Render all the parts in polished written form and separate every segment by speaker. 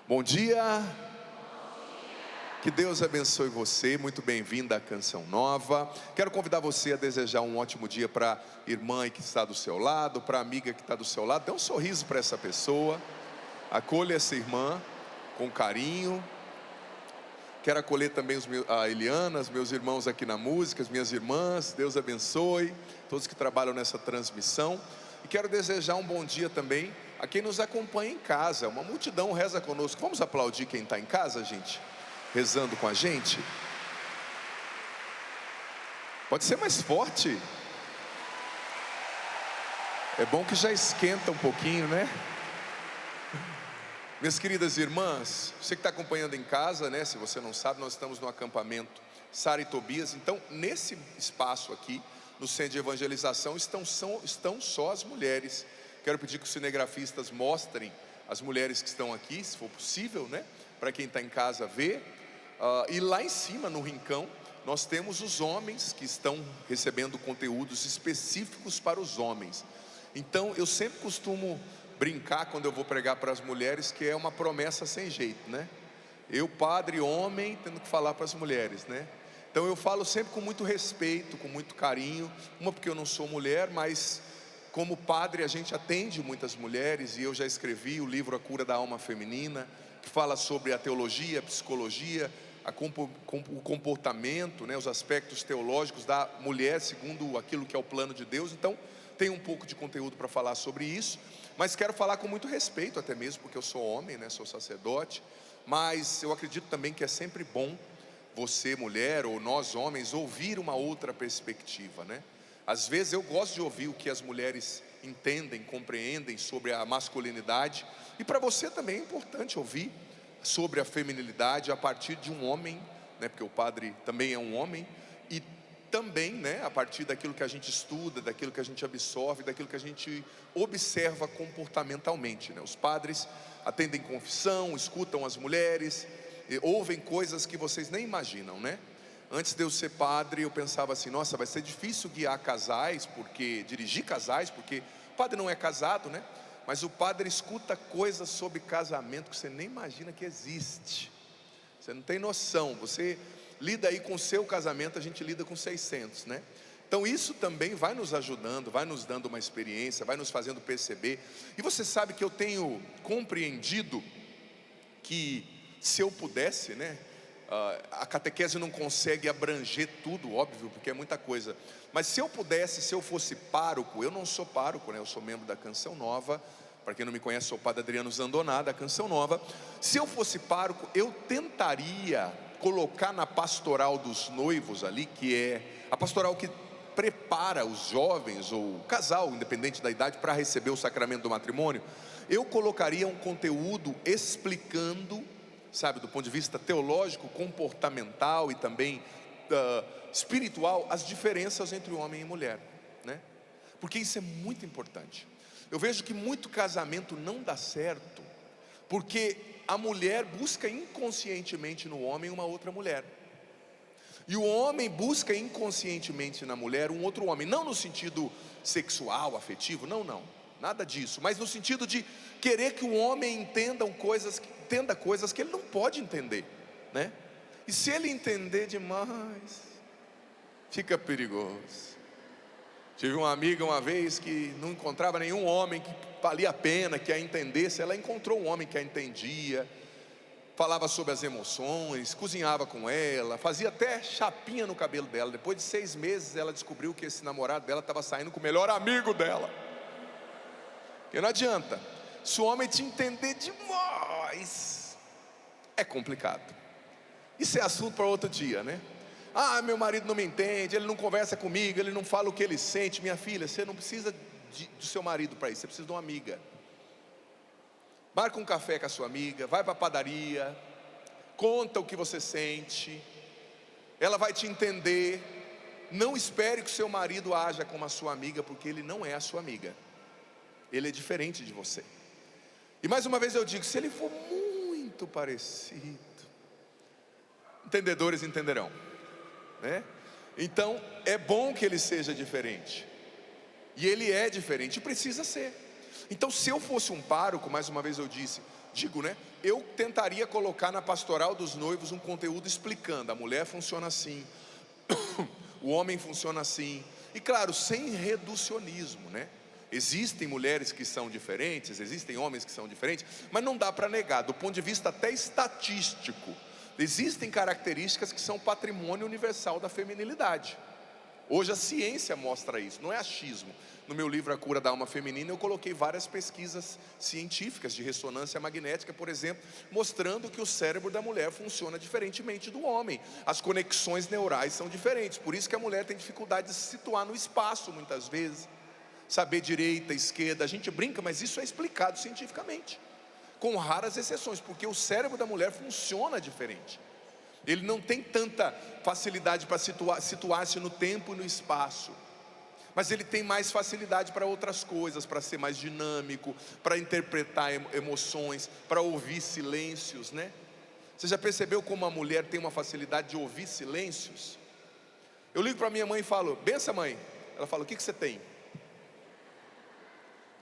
Speaker 1: Bom dia, que Deus abençoe você, muito bem-vinda à Canção Nova. Quero convidar você a desejar um ótimo dia para a irmã que está do seu lado, para a amiga que está do seu lado. Dê um sorriso para essa pessoa, acolha essa irmã com carinho. Quero acolher também a Eliana, os meus irmãos aqui na música, as minhas irmãs. Deus abençoe todos que trabalham nessa transmissão. E quero desejar um bom dia também a quem nos acompanha em casa. Uma multidão reza conosco. Vamos aplaudir quem está em casa, gente? Rezando com a gente. Pode ser mais forte. É bom que já esquenta um pouquinho, né? Minhas queridas irmãs, você que está acompanhando em casa, né? Se você não sabe, nós estamos no acampamento Sara e Tobias. Então, nesse espaço aqui, no centro de evangelização, estão só as mulheres. Quero pedir que os cinegrafistas mostrem as mulheres que estão aqui, se for possível, né? Para quem está em casa ver. E lá em cima, no rincão, nós temos os homens que estão recebendo conteúdos específicos para os homens. Então, eu sempre costumo brincar quando eu vou pregar para as mulheres, que é uma promessa sem jeito, né? Eu, padre, homem, tendo que falar para as mulheres, né? Então eu falo sempre com muito respeito, com muito carinho. Uma porque eu não sou mulher, mas como padre a gente atende muitas mulheres. E eu já escrevi o livro A Cura da Alma Feminina, que fala sobre a teologia, a psicologia, o comportamento, né, os aspectos teológicos da mulher segundo aquilo que é o plano de Deus. Então tem um pouco de conteúdo para falar sobre isso, mas quero falar com muito respeito, até mesmo porque eu sou homem, né, sou sacerdote. Mas eu acredito também que é sempre bom você, mulher, ou nós homens, ouvir uma outra perspectiva, né? Às vezes eu gosto de ouvir o que as mulheres entendem, compreendem sobre a masculinidade. E para você também é importante ouvir sobre a feminilidade a partir de um homem, né? Porque o padre também é um homem. E também, né, a partir daquilo que a gente estuda, daquilo que a gente absorve, daquilo que a gente observa comportamentalmente, né? Os padres atendem confissão, escutam as mulheres, ouvem coisas que vocês nem imaginam, né? Antes de eu ser padre, eu pensava assim: nossa, vai ser difícil guiar casais, dirigir casais, porque o padre não é casado, né? Mas o padre escuta coisas sobre casamento que você nem imagina que existe. Você não tem noção. Você lida aí com o seu casamento, a gente lida com 600, né? Então isso também vai nos ajudando, vai nos dando uma experiência, vai nos fazendo perceber. E você sabe que eu tenho compreendido que se eu pudesse, né? A catequese não consegue abranger tudo, óbvio, porque é muita coisa. Mas se eu pudesse, se eu fosse pároco, eu não sou pároco, né? Eu sou membro da Canção Nova. Para quem não me conhece, sou o padre Adriano Zandoná, da Canção Nova. Se eu fosse pároco, eu tentaria colocar na pastoral dos noivos ali, que é a pastoral que prepara os jovens ou o casal, independente da idade, para receber o sacramento do matrimônio. Eu colocaria um conteúdo explicando, sabe, do ponto de vista teológico, comportamental e também espiritual, as diferenças entre homem e mulher, né? Porque isso é muito importante. Eu vejo que muito casamento não dá certo porque a mulher busca inconscientemente no homem uma outra mulher, e o homem busca inconscientemente na mulher um outro homem. Não no sentido sexual, afetivo, não, nada disso, mas no sentido de querer que o homem entenda coisas que ele não pode entender, né? E se ele entender demais, fica perigoso. Tive uma amiga uma vez que não encontrava nenhum homem que valia a pena, que a entendesse. Ela encontrou um homem que a entendia, falava sobre as emoções, cozinhava com ela, fazia até chapinha no cabelo dela. Depois de 6 meses ela descobriu que esse namorado dela estava saindo com o melhor amigo dela. Porque não adianta, se o homem te entender demais, é complicado. Isso é assunto para outro dia, né? Ah, meu marido não me entende, ele não conversa comigo, ele não fala o que ele sente. Minha filha, você não precisa do seu marido para isso, você precisa de uma amiga. Marca um café com a sua amiga, vai para a padaria, conta o que você sente, ela vai te entender. Não espere que o seu marido haja como a sua amiga, porque ele não é a sua amiga, ele é diferente de você. E mais uma vez eu digo, se ele for muito parecido, entendedores entenderão, né? Então é bom que ele seja diferente, e ele é diferente, precisa ser. Então se eu fosse um pároco, mais uma vez eu digo, né? eu tentaria colocar na pastoral dos noivos um conteúdo explicando: a mulher funciona assim, o homem funciona assim, e claro, sem reducionismo, né? Existem mulheres que são diferentes, existem homens que são diferentes, mas não dá para negar, do ponto de vista até estatístico, existem características que são patrimônio universal da feminilidade. Hoje a ciência mostra isso, não é achismo. No meu livro A Cura da Alma Feminina eu coloquei várias pesquisas científicas de ressonância magnética, por exemplo, mostrando que o cérebro da mulher funciona diferentemente do homem. As conexões neurais são diferentes, por isso que a mulher tem dificuldade de se situar no espaço muitas vezes, saber direita, esquerda. A gente brinca, mas isso é explicado cientificamente, com raras exceções, porque o cérebro da mulher funciona diferente. Ele não tem tanta facilidade para situar-se no tempo e no espaço, mas ele tem mais facilidade para outras coisas, para ser mais dinâmico, para interpretar emoções, para ouvir silêncios, né? Você já percebeu como a mulher tem uma facilidade de ouvir silêncios? Eu ligo para minha mãe e falo: benção, mãe. Ela fala: o que você tem? Eu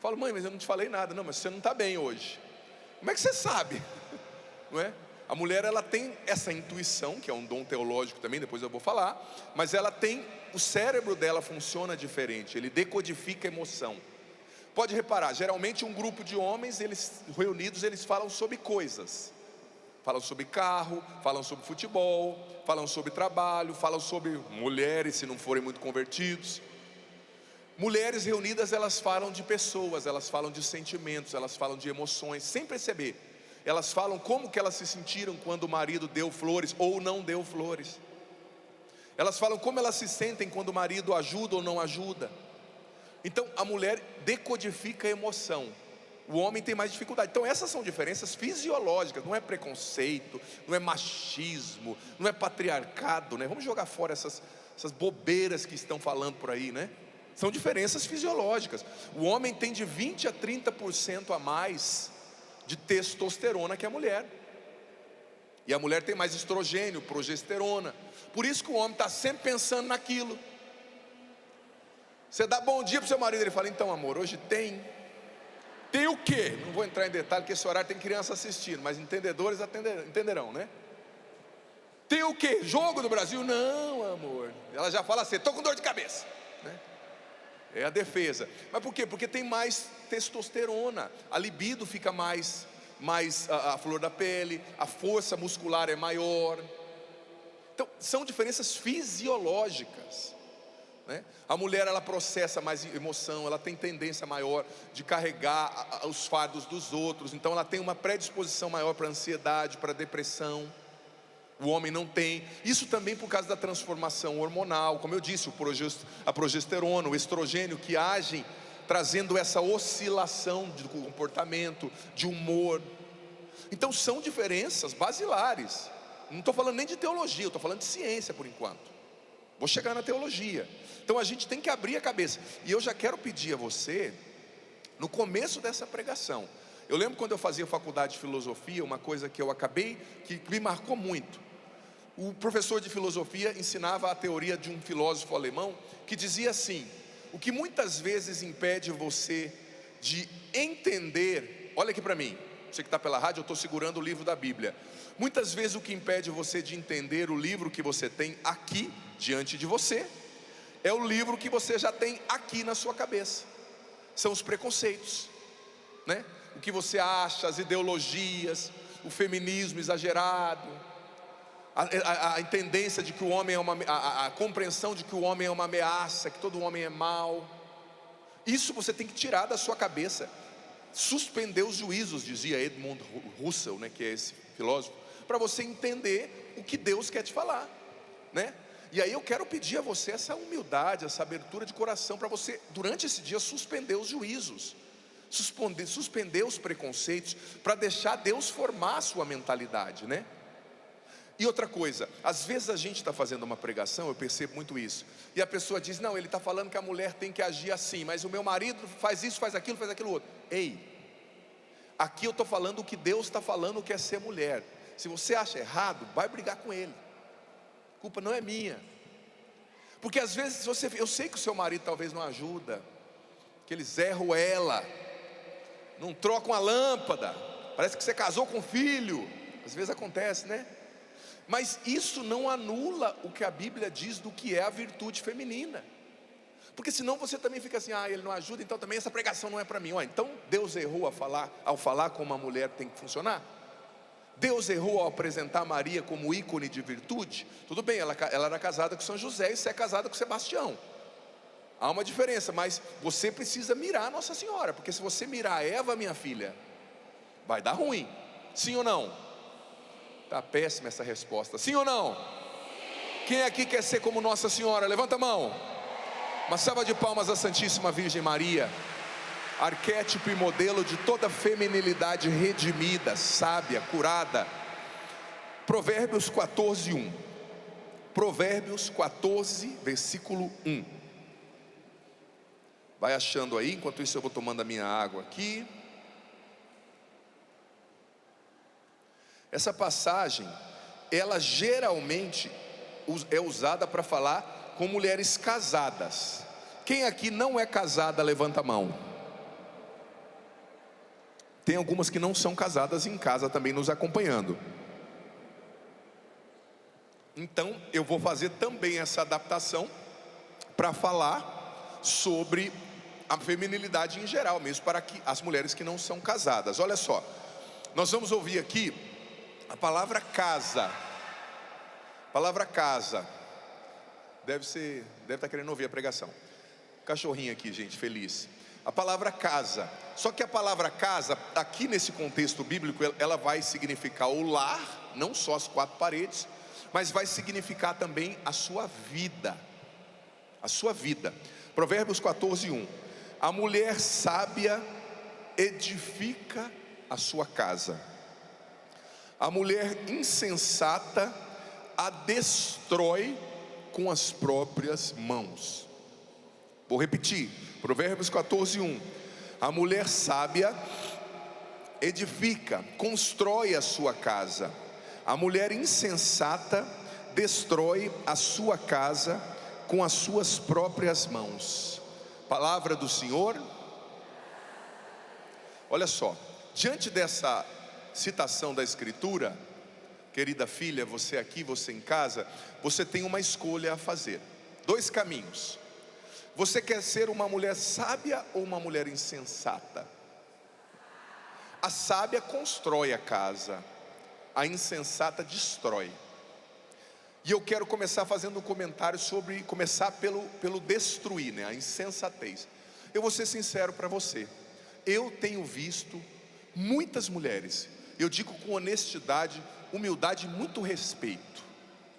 Speaker 1: falo: mãe, mas eu não te falei nada. Não, mas você não está bem hoje. Como é que você sabe? Não é? A mulher, ela tem essa intuição, que é um dom teológico também, depois eu vou falar, mas ela tem, o cérebro dela funciona diferente, ele decodifica emoção. Pode reparar, geralmente um grupo de homens, eles reunidos, eles falam sobre coisas, falam sobre carro, falam sobre futebol, falam sobre trabalho, falam sobre mulheres, se não forem muito convertidos. Mulheres reunidas, elas falam de pessoas, elas falam de sentimentos, elas falam de emoções, sem perceber. Elas falam como que elas se sentiram quando o marido deu flores ou não deu flores. Elas falam como elas se sentem quando o marido ajuda ou não ajuda. Então a mulher decodifica a emoção, o homem tem mais dificuldade. Então essas são diferenças fisiológicas, não é preconceito, não é machismo, não é patriarcado, né? Vamos jogar fora essas bobeiras que estão falando por aí, né? São diferenças fisiológicas. O homem tem de 20 a 30% a mais de testosterona que a mulher, e a mulher tem mais estrogênio, progesterona. Por isso que o homem está sempre pensando naquilo. Você dá bom dia para o seu marido, ele fala: então amor, hoje tem o quê? Não vou entrar em detalhe, porque esse horário tem criança assistindo, mas entendedores entenderão, né? Tem o quê? Jogo do Brasil? Não, amor. Ela já fala assim: estou com dor de cabeça, né? É a defesa. Mas por quê? Porque tem mais testosterona, a libido fica mais a flor da pele, a força muscular é maior. Então são diferenças fisiológicas, né? A mulher, ela processa mais emoção, ela tem tendência maior de carregar os fardos dos outros, então ela tem uma predisposição maior para ansiedade, para depressão. O homem não tem. Isso também por causa da transformação hormonal, como eu disse, a progesterona, o estrogênio, que agem trazendo essa oscilação de comportamento, de humor. Então são diferenças basilares. Não estou falando nem de teologia, eu estou falando de ciência por enquanto. Vou chegar na teologia. Então a gente tem que abrir a cabeça. E eu já quero pedir a você, no começo dessa pregação, eu lembro quando eu fazia faculdade de filosofia, uma coisa que eu acabei, que me marcou muito. O professor de filosofia ensinava a teoria de um filósofo alemão que dizia assim: o que muitas vezes impede você de entender, olha aqui para mim, você que está pela rádio, eu estou segurando o livro da Bíblia. Muitas vezes o que impede você de entender o livro que você tem aqui diante de você é o livro que você já tem aqui na sua cabeça. São os preconceitos, né? O que você acha, as ideologias, o feminismo exagerado, a tendência de que o homem é a compreensão de que o homem é uma ameaça, que todo homem é mau. Isso você tem que tirar da sua cabeça, suspender os juízos, dizia Edmund Husserl, né, que é esse filósofo, para você entender o que Deus quer te falar, né? E aí eu quero pedir a você essa humildade, essa abertura de coração, para você durante esse dia suspender os juízos, suspender os preconceitos, para deixar Deus formar a sua mentalidade, né? E outra coisa, às vezes a gente está fazendo uma pregação, eu percebo muito isso, e a pessoa diz: não, ele está falando que a mulher tem que agir assim, mas o meu marido faz isso, faz aquilo outro. Ei, aqui eu estou falando o que Deus está falando, que é ser mulher. Se você acha errado, vai brigar com ele, a culpa não é minha. Porque às vezes eu sei que o seu marido talvez não ajuda, que eles erram ela, não trocam a lâmpada, parece que você casou com filho. Às vezes acontece, né? Mas isso não anula o que a Bíblia diz do que é a virtude feminina. Porque senão você também fica assim, ele não ajuda, então também essa pregação não é para mim. Então Deus errou ao falar como uma mulher tem que funcionar? Deus errou ao apresentar Maria como ícone de virtude? Tudo bem, ela era casada com São José e você é casada com Sebastião. Há uma diferença, mas você precisa mirar Nossa Senhora, porque se você mirar Eva, minha filha, vai dar ruim. Sim ou não? Está péssima essa resposta. Sim ou não? Quem aqui quer ser como Nossa Senhora? Levanta a mão. Uma salva de palmas à Santíssima Virgem Maria, arquétipo e modelo de toda feminilidade redimida, sábia, curada. Provérbios 14, 1. Provérbios 14, versículo 1. Vai achando aí, enquanto isso eu vou tomando a minha água aqui. Essa passagem, ela geralmente é usada para falar com mulheres casadas. Quem aqui não é casada, levanta a mão. Tem algumas que não são casadas em casa também nos acompanhando. Então eu vou fazer também essa adaptação para falar sobre a feminilidade em geral, mesmo para as mulheres que não são casadas. Olha só, nós vamos ouvir aqui a palavra casa. A palavra casa. Deve estar querendo ouvir a pregação. Cachorrinho aqui, gente, feliz. A palavra casa. Só que a palavra casa, aqui nesse contexto bíblico, ela vai significar o lar, não só as quatro paredes, mas vai significar também a sua vida. A sua vida. Provérbios 14, 1. A mulher sábia edifica a sua casa. A mulher insensata a destrói com as próprias mãos. Vou repetir, Provérbios 14, 1. A mulher sábia edifica, constrói a sua casa. A mulher insensata destrói a sua casa com as suas próprias mãos. Palavra do Senhor. Olha só, diante dessa citação da Escritura, querida filha, você aqui, você em casa, você tem uma escolha a fazer. Dois caminhos. Você quer ser uma mulher sábia ou uma mulher insensata? A sábia constrói a casa, a insensata destrói. E eu quero começar fazendo um comentário sobre, começar pelo destruir, né? A insensatez. Eu vou ser sincero para você, eu tenho visto muitas mulheres, eu digo com honestidade, humildade e muito respeito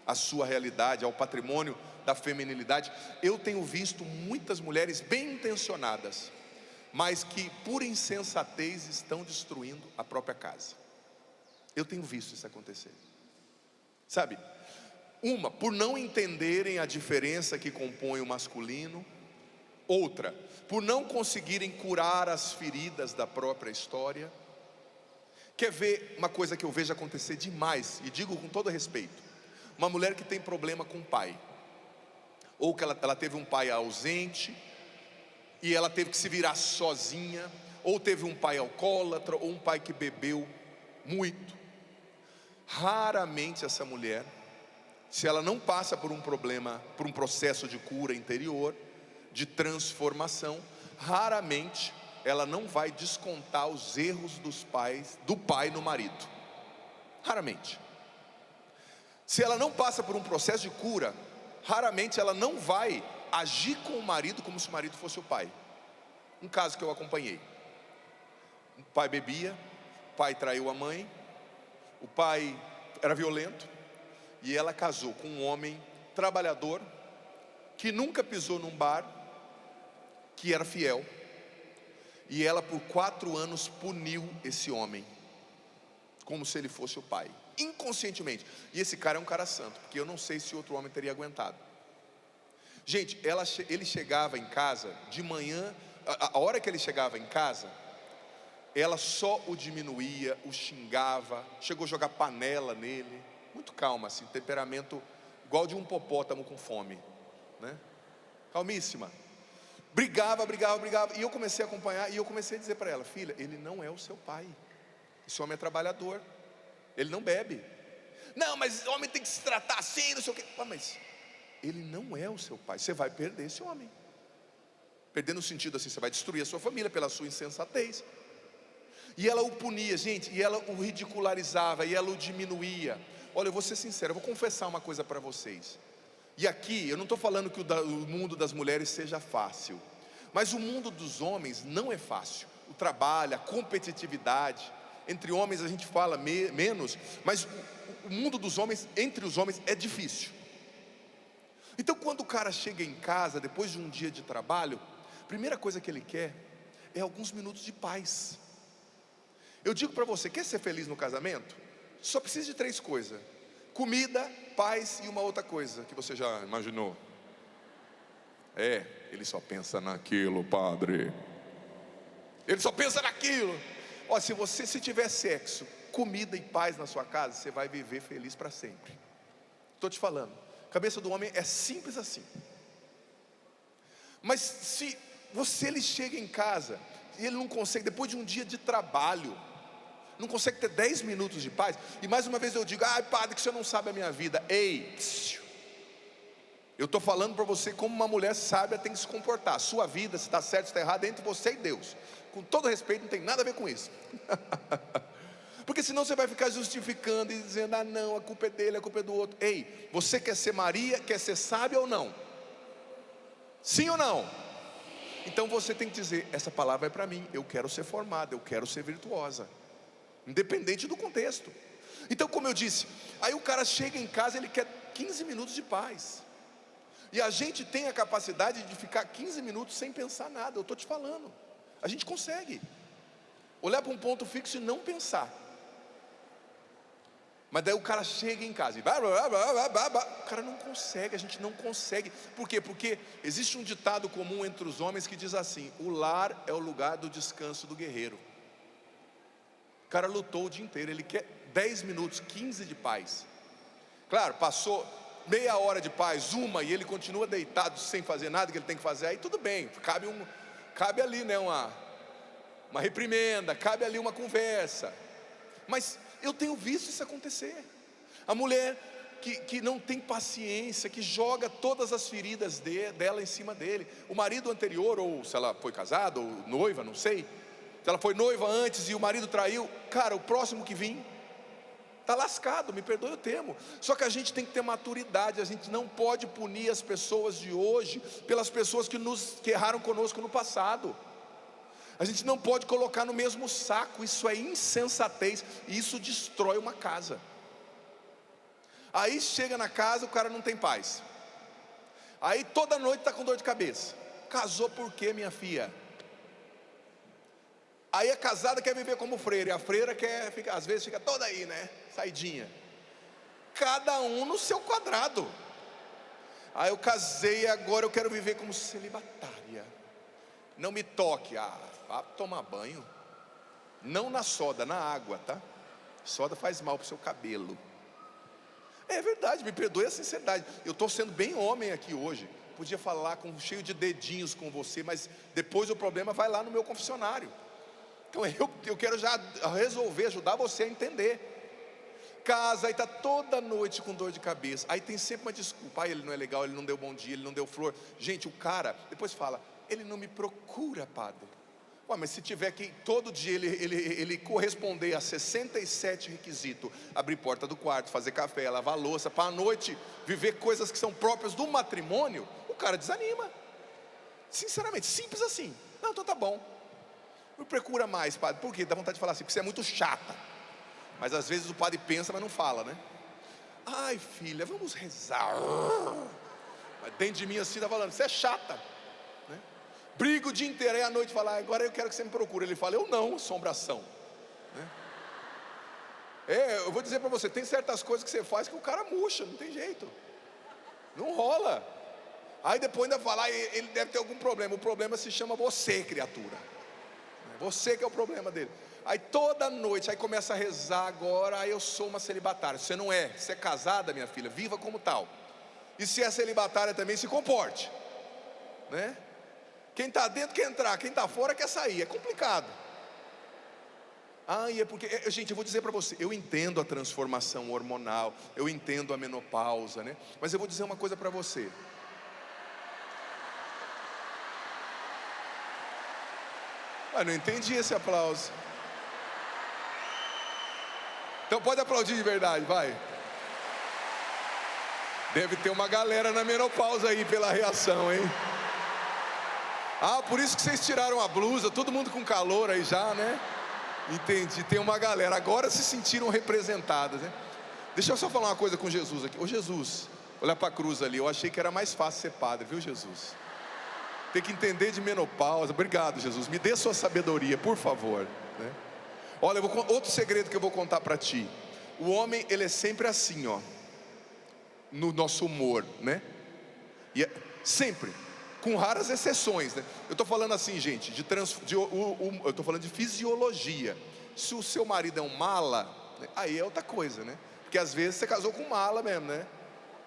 Speaker 1: à sua realidade, ao patrimônio da feminilidade. Eu tenho visto muitas mulheres bem intencionadas, mas que por insensatez estão destruindo a própria casa. Eu tenho visto isso acontecer. Sabe, uma, por não entenderem a diferença que compõe o masculino. Outra, por não conseguirem curar as feridas da própria história. Quer ver uma coisa que eu vejo acontecer demais, e digo com todo respeito? Uma mulher que tem problema com o pai, ou que ela teve um pai ausente, e ela teve que se virar sozinha, ou teve um pai alcoólatra, ou um pai que bebeu muito. Raramente essa mulher, se ela não passa por um problema, por um processo de cura interior, de transformação, raramente ela não vai descontar os erros do pai no marido. Raramente. Se ela não passa por um processo de cura, raramente ela não vai agir com o marido como se o marido fosse o pai. Um caso que eu acompanhei: o pai bebia, o pai traiu a mãe, o pai era violento, e ela casou com um homem trabalhador, que nunca pisou num bar, que era fiel. E ela por 4 anos puniu esse homem, como se ele fosse o pai, inconscientemente. E esse cara é um cara santo, porque eu não sei se outro homem teria aguentado. Gente, ele chegava em casa de manhã, a hora que ele chegava em casa, ela só o diminuía, o xingava, chegou a jogar panela nele. Muito calma assim, temperamento igual de um hipopótamo com fome, né? Calmíssima. Brigava, e eu comecei a acompanhar, e eu comecei a dizer para ela: filha, ele não é o seu pai. Esse homem é trabalhador, ele não bebe. Não, mas o homem tem que se tratar assim, não sei o quê. Mas ele não é o seu pai. Você vai perder esse homem. Perder no sentido assim, você vai destruir a sua família pela sua insensatez. E ela o punia, gente, e ela o ridicularizava, e ela o diminuía. Olha, eu vou ser sincero, eu vou confessar uma coisa para vocês. E aqui, eu não estou falando que o mundo das mulheres seja fácil, mas o mundo dos homens não é fácil. O trabalho, a competitividade, entre homens a gente fala menos, mas o mundo dos homens, entre os homens, é difícil. Então quando o cara chega em casa, depois de um dia de trabalho, a primeira coisa que ele quer é alguns minutos de paz. Eu digo para você, quer ser feliz no casamento? Só precisa de 3 coisas: comida, paz e uma outra coisa que você já imaginou. Ele só pensa naquilo, padre. Ele só pensa naquilo. Ó, se tiver sexo, comida e paz na sua casa, você vai viver feliz para sempre. Estou te falando, a cabeça do homem é simples assim. Mas se ele chega em casa e ele não consegue, depois de um dia de trabalho, não consegue ter 10 minutos de paz. E mais uma vez eu digo, padre, que você não sabe a minha vida. Eu estou falando para você como uma mulher sábia tem que se comportar. A sua vida, se está certo, se está errado, é entre você e Deus. Com todo respeito, não tem nada a ver com isso. Porque senão você vai ficar justificando e dizendo, não, a culpa é dele, a culpa é do outro. Você quer ser Maria, quer ser sábia ou não? Sim ou não? Então você tem que dizer, essa palavra é para mim, eu quero ser formada, eu quero ser virtuosa, independente do contexto. Então, como eu disse, aí o cara chega em casa, ele quer 15 minutos de paz. E a gente tem a capacidade de ficar 15 minutos sem pensar nada. Eu estou te falando, a gente consegue olhar para um ponto fixo e não pensar. Mas daí o cara chega em casa e o cara não consegue, a gente não consegue. Por quê? Porque existe um ditado comum entre os homens que diz assim: o lar é o lugar do descanso do guerreiro. O cara lutou o dia inteiro, ele quer 10 minutos, 15 de paz. Claro, passou meia hora de paz, e ele continua deitado sem fazer nada que ele tem que fazer, aí tudo bem, cabe ali, né, uma reprimenda, cabe ali uma conversa. Mas eu tenho visto isso acontecer. A mulher que não tem paciência, que joga todas as feridas dela em cima dele. O marido anterior, ou se ela foi casada, ou noiva, não sei, se ela foi noiva antes e o marido traiu, cara, o próximo que vir está lascado, me perdoe o termo. Só que a gente tem que ter maturidade. A gente não pode punir as pessoas de hoje pelas pessoas que erraram conosco no passado. A gente não pode colocar no mesmo saco. Isso é insensatez, e isso destrói uma casa. Aí chega na casa, o cara não tem paz. Aí toda noite está com dor de cabeça. Casou por quê, minha filha? Aí a casada quer viver como freira, e a freira às vezes fica toda aí, né, saidinha. Cada um no seu quadrado. Aí eu casei, agora eu quero viver como celibatária. Não me toque. Vá tomar banho. Não na soda, na água, tá? Soda faz mal para o seu cabelo. É verdade, me perdoe a sinceridade. Eu estou sendo bem homem aqui hoje. Podia falar cheio de dedinhos com você, mas depois o problema vai lá no meu confessionário. Então eu quero já resolver, ajudar você a entender. Casa, aí está toda noite com dor de cabeça. Aí tem sempre uma desculpa: ele não é legal, ele não deu bom dia, ele não deu flor. Gente, o cara depois fala: ele não me procura, padre. Mas se tiver que todo dia ele corresponder a 67 requisitos: abrir porta do quarto, fazer café, lavar louça, para a noite viver coisas que são próprias do matrimônio, o cara desanima. Sinceramente, simples assim. Não, então tá bom, me procura mais, padre. Por quê? Dá vontade de falar assim, porque você é muito chata. Mas às vezes o padre pensa, mas não fala, né? Ai, filha, vamos rezar. Mas dentro de mim assim está falando: você é chata, né? Briga o dia inteiro, aí à noite fala: agora eu quero que você me procure. Ele fala: eu não, assombração, né? Eu vou dizer para você, tem certas coisas que você faz que o cara murcha, não tem jeito, não rola. Aí depois ainda fala: ele deve ter algum problema. O problema se chama você, criatura. Você que é o problema dele. Aí toda noite, aí começa a rezar agora: eu sou uma celibatária. Você não é, você é casada, minha filha, viva como tal. E se é celibatária também, se comporte, né? Quem está dentro quer entrar, quem está fora quer sair. É complicado. Ah, e é porque, gente, eu vou dizer para você, eu entendo a transformação hormonal, eu entendo a menopausa, né? Mas eu vou dizer uma coisa para você. Ah, não entendi esse aplauso. Então pode aplaudir de verdade, vai. Deve ter uma galera na menopausa aí pela reação, hein? Ah, por isso que vocês tiraram a blusa, todo mundo com calor aí já, né? Entendi, tem uma galera, agora se sentiram representadas, né? Deixa eu só falar uma coisa com Jesus aqui. Ô Jesus, olha para a cruz ali, eu achei que era mais fácil ser padre, viu Jesus? Tem que entender de menopausa. Obrigado, Jesus, me dê sua sabedoria, por favor, né? Olha, outro segredo que eu vou contar para ti. O homem, ele é sempre assim, ó, no nosso humor, né? E sempre, com raras exceções, né? Eu estou falando assim, gente, eu estou falando de fisiologia. Se o seu marido é um mala, né, aí é outra coisa, né? Porque às vezes você casou com um mala mesmo, né?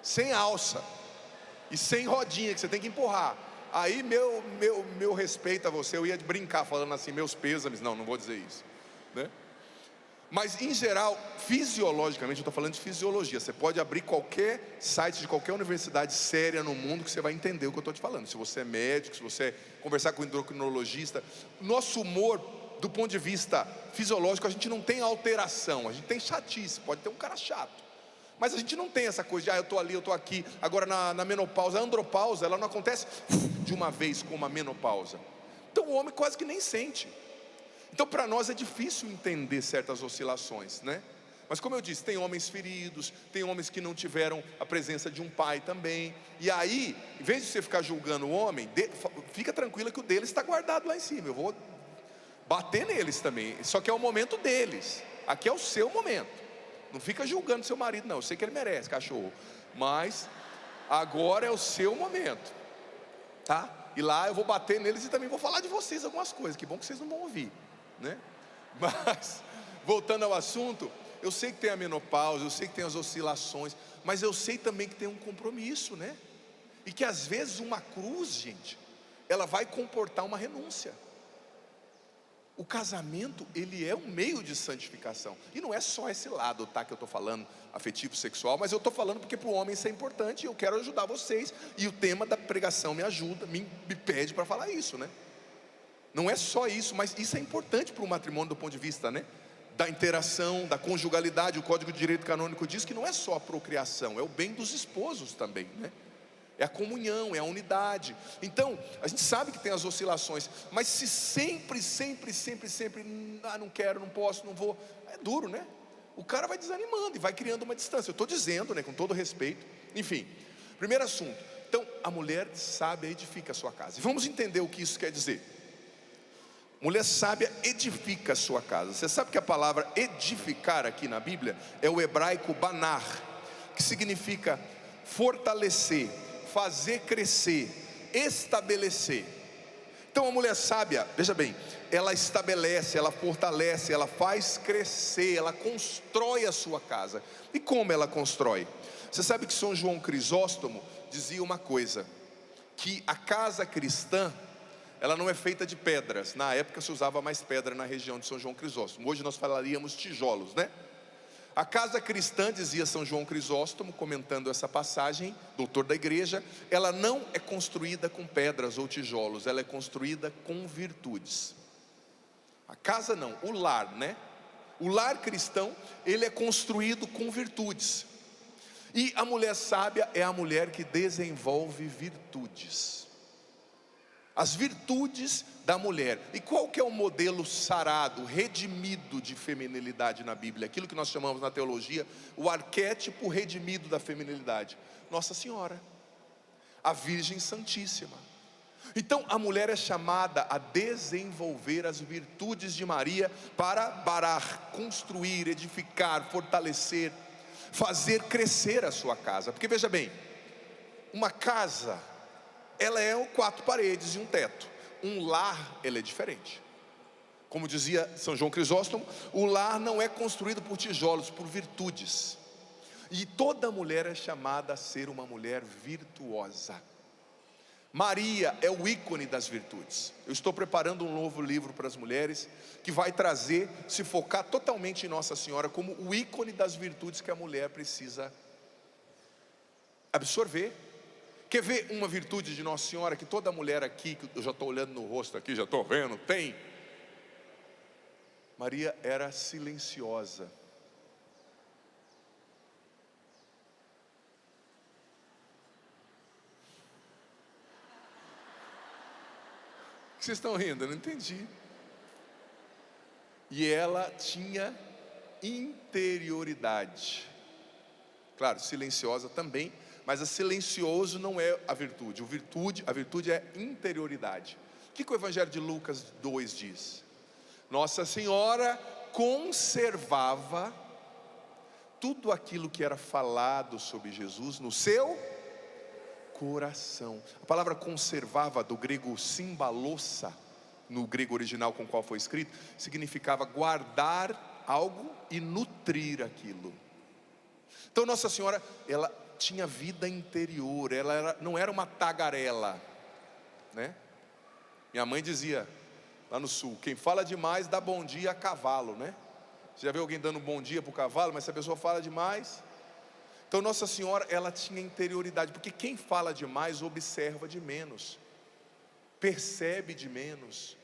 Speaker 1: Sem alça e sem rodinha que você tem que empurrar. Aí meu respeito a você, eu ia brincar falando assim, meus pêsames, não vou dizer isso, né? Mas em geral, fisiologicamente, eu estou falando de fisiologia. Você pode abrir qualquer site de qualquer universidade séria no mundo que você vai entender o que eu estou te falando. Se você é médico, se você conversar com um endocrinologista, nosso humor, do ponto de vista fisiológico, a gente não tem alteração, a gente tem chatice, pode ter um cara chato. Mas a gente não tem essa coisa de, eu estou ali, eu estou aqui. Agora na menopausa, a andropausa, ela não acontece de uma vez como a menopausa. Então o homem quase que nem sente. Então para nós é difícil entender certas oscilações, né? Mas como eu disse, tem homens feridos, tem homens que não tiveram a presença de um pai também. E aí, em vez de você ficar julgando o homem, fica tranquila que o deles está guardado lá em cima. Eu vou bater neles também, só que é o momento deles. Aqui é o seu momento. Não fica julgando seu marido não, eu sei que ele merece, cachorro, mas agora é o seu momento, tá? E lá eu vou bater neles e também vou falar de vocês algumas coisas. Que bom que vocês não vão ouvir, né? Mas, voltando ao assunto, eu sei que tem a menopausa, eu sei que tem as oscilações, mas eu sei também que tem um compromisso, né? E que às vezes uma cruz, gente, ela vai comportar uma renúncia. O casamento, ele é um meio de santificação. E não é só esse lado, tá, que eu estou falando, afetivo, sexual, mas eu estou falando porque para o homem isso é importante e eu quero ajudar vocês. E o tema da pregação me ajuda, me pede para falar isso, né? Não é só isso, mas isso é importante para o matrimônio do ponto de vista, né, da interação, da conjugalidade. O Código de Direito Canônico diz que não é só a procriação, é o bem dos esposos também, né? É a comunhão, é a unidade. Então, a gente sabe que tem as oscilações, mas se sempre, não quero, não posso, não vou, é duro, né? O cara vai desanimando e vai criando uma distância. Eu estou dizendo, né, com todo respeito. Enfim, primeiro assunto. Então, a mulher sábia edifica a sua casa. E vamos entender o que isso quer dizer. Mulher sábia edifica a sua casa. Você sabe que a palavra edificar aqui na Bíblia é o hebraico banar, que significa fortalecer, fazer crescer, estabelecer. Então a mulher sábia, veja bem, ela estabelece, ela fortalece, ela faz crescer, ela constrói a sua casa. E como ela constrói? Você sabe que São João Crisóstomo dizia uma coisa, que a casa cristã, ela não é feita de pedras. Na época se usava mais pedra na região de São João Crisóstomo. Hoje nós falaríamos tijolos, né? A casa cristã, dizia São João Crisóstomo, comentando essa passagem, doutor da igreja, ela não é construída com pedras ou tijolos, ela é construída com virtudes. A casa não, o lar, né? O lar cristão, ele é construído com virtudes. E a mulher sábia é a mulher que desenvolve virtudes. As virtudes da mulher. E qual que é o modelo sarado, redimido de feminilidade na Bíblia? Aquilo que nós chamamos na teologia, o arquétipo redimido da feminilidade. Nossa Senhora, a Virgem Santíssima. Então a mulher é chamada a desenvolver as virtudes de Maria para barar, construir, edificar, fortalecer, fazer crescer a sua casa. Porque veja bem, uma casa, ela é 4 paredes e um teto. Um lar, ele é diferente. Como dizia São João Crisóstomo, o lar não é construído por tijolos, por virtudes. E toda mulher é chamada a ser uma mulher virtuosa. Maria é o ícone das virtudes. Eu estou preparando um novo livro para as mulheres, que vai trazer, se focar totalmente em Nossa Senhora como o ícone das virtudes que a mulher precisa absorver. Quer ver uma virtude de Nossa Senhora que toda mulher aqui, que eu já estou olhando no rosto aqui, já estou vendo, tem? Maria era silenciosa. O que vocês estão rindo? Eu não entendi. E ela tinha interioridade. Claro, silenciosa também, mas a silencioso não é a virtude. A virtude é interioridade. O que o Evangelho de Lucas 2 diz? Nossa Senhora conservava tudo aquilo que era falado sobre Jesus no seu coração. A palavra conservava, do grego simbalossa, no grego original com o qual foi escrito, significava guardar algo e nutrir aquilo. Então Nossa Senhora, ela tinha vida interior, não era uma tagarela, né? Minha mãe dizia lá no sul, quem fala demais dá bom dia a cavalo, né? Você já viu alguém dando bom dia para o cavalo, mas se a pessoa fala demais... Então Nossa Senhora, ela tinha interioridade, porque quem fala demais observa de menos, percebe de menos.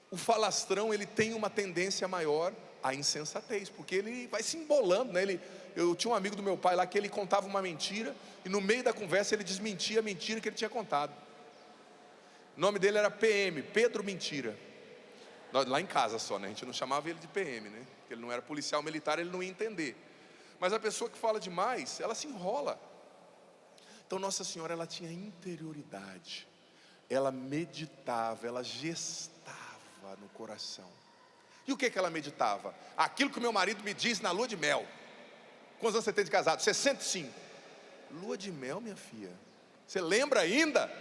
Speaker 1: O falastrão, ele tem uma tendência maior à insensatez, porque ele vai se embolando, né? Eu tinha um amigo do meu pai lá que ele contava uma mentira, e no meio da conversa ele desmentia a mentira que ele tinha contado. O nome dele era PM, Pedro Mentira. Lá em casa só, né? A gente não chamava ele de PM, né? Porque ele não era policial militar, ele não ia entender. Mas a pessoa que fala demais, ela se enrola. Então Nossa Senhora, ela tinha interioridade, ela meditava, ela gestava no coração. E o que ela meditava? Aquilo que o meu marido me diz na lua de mel. Quantos anos você tem de casado? 65. Lua de mel, minha filha, você lembra ainda?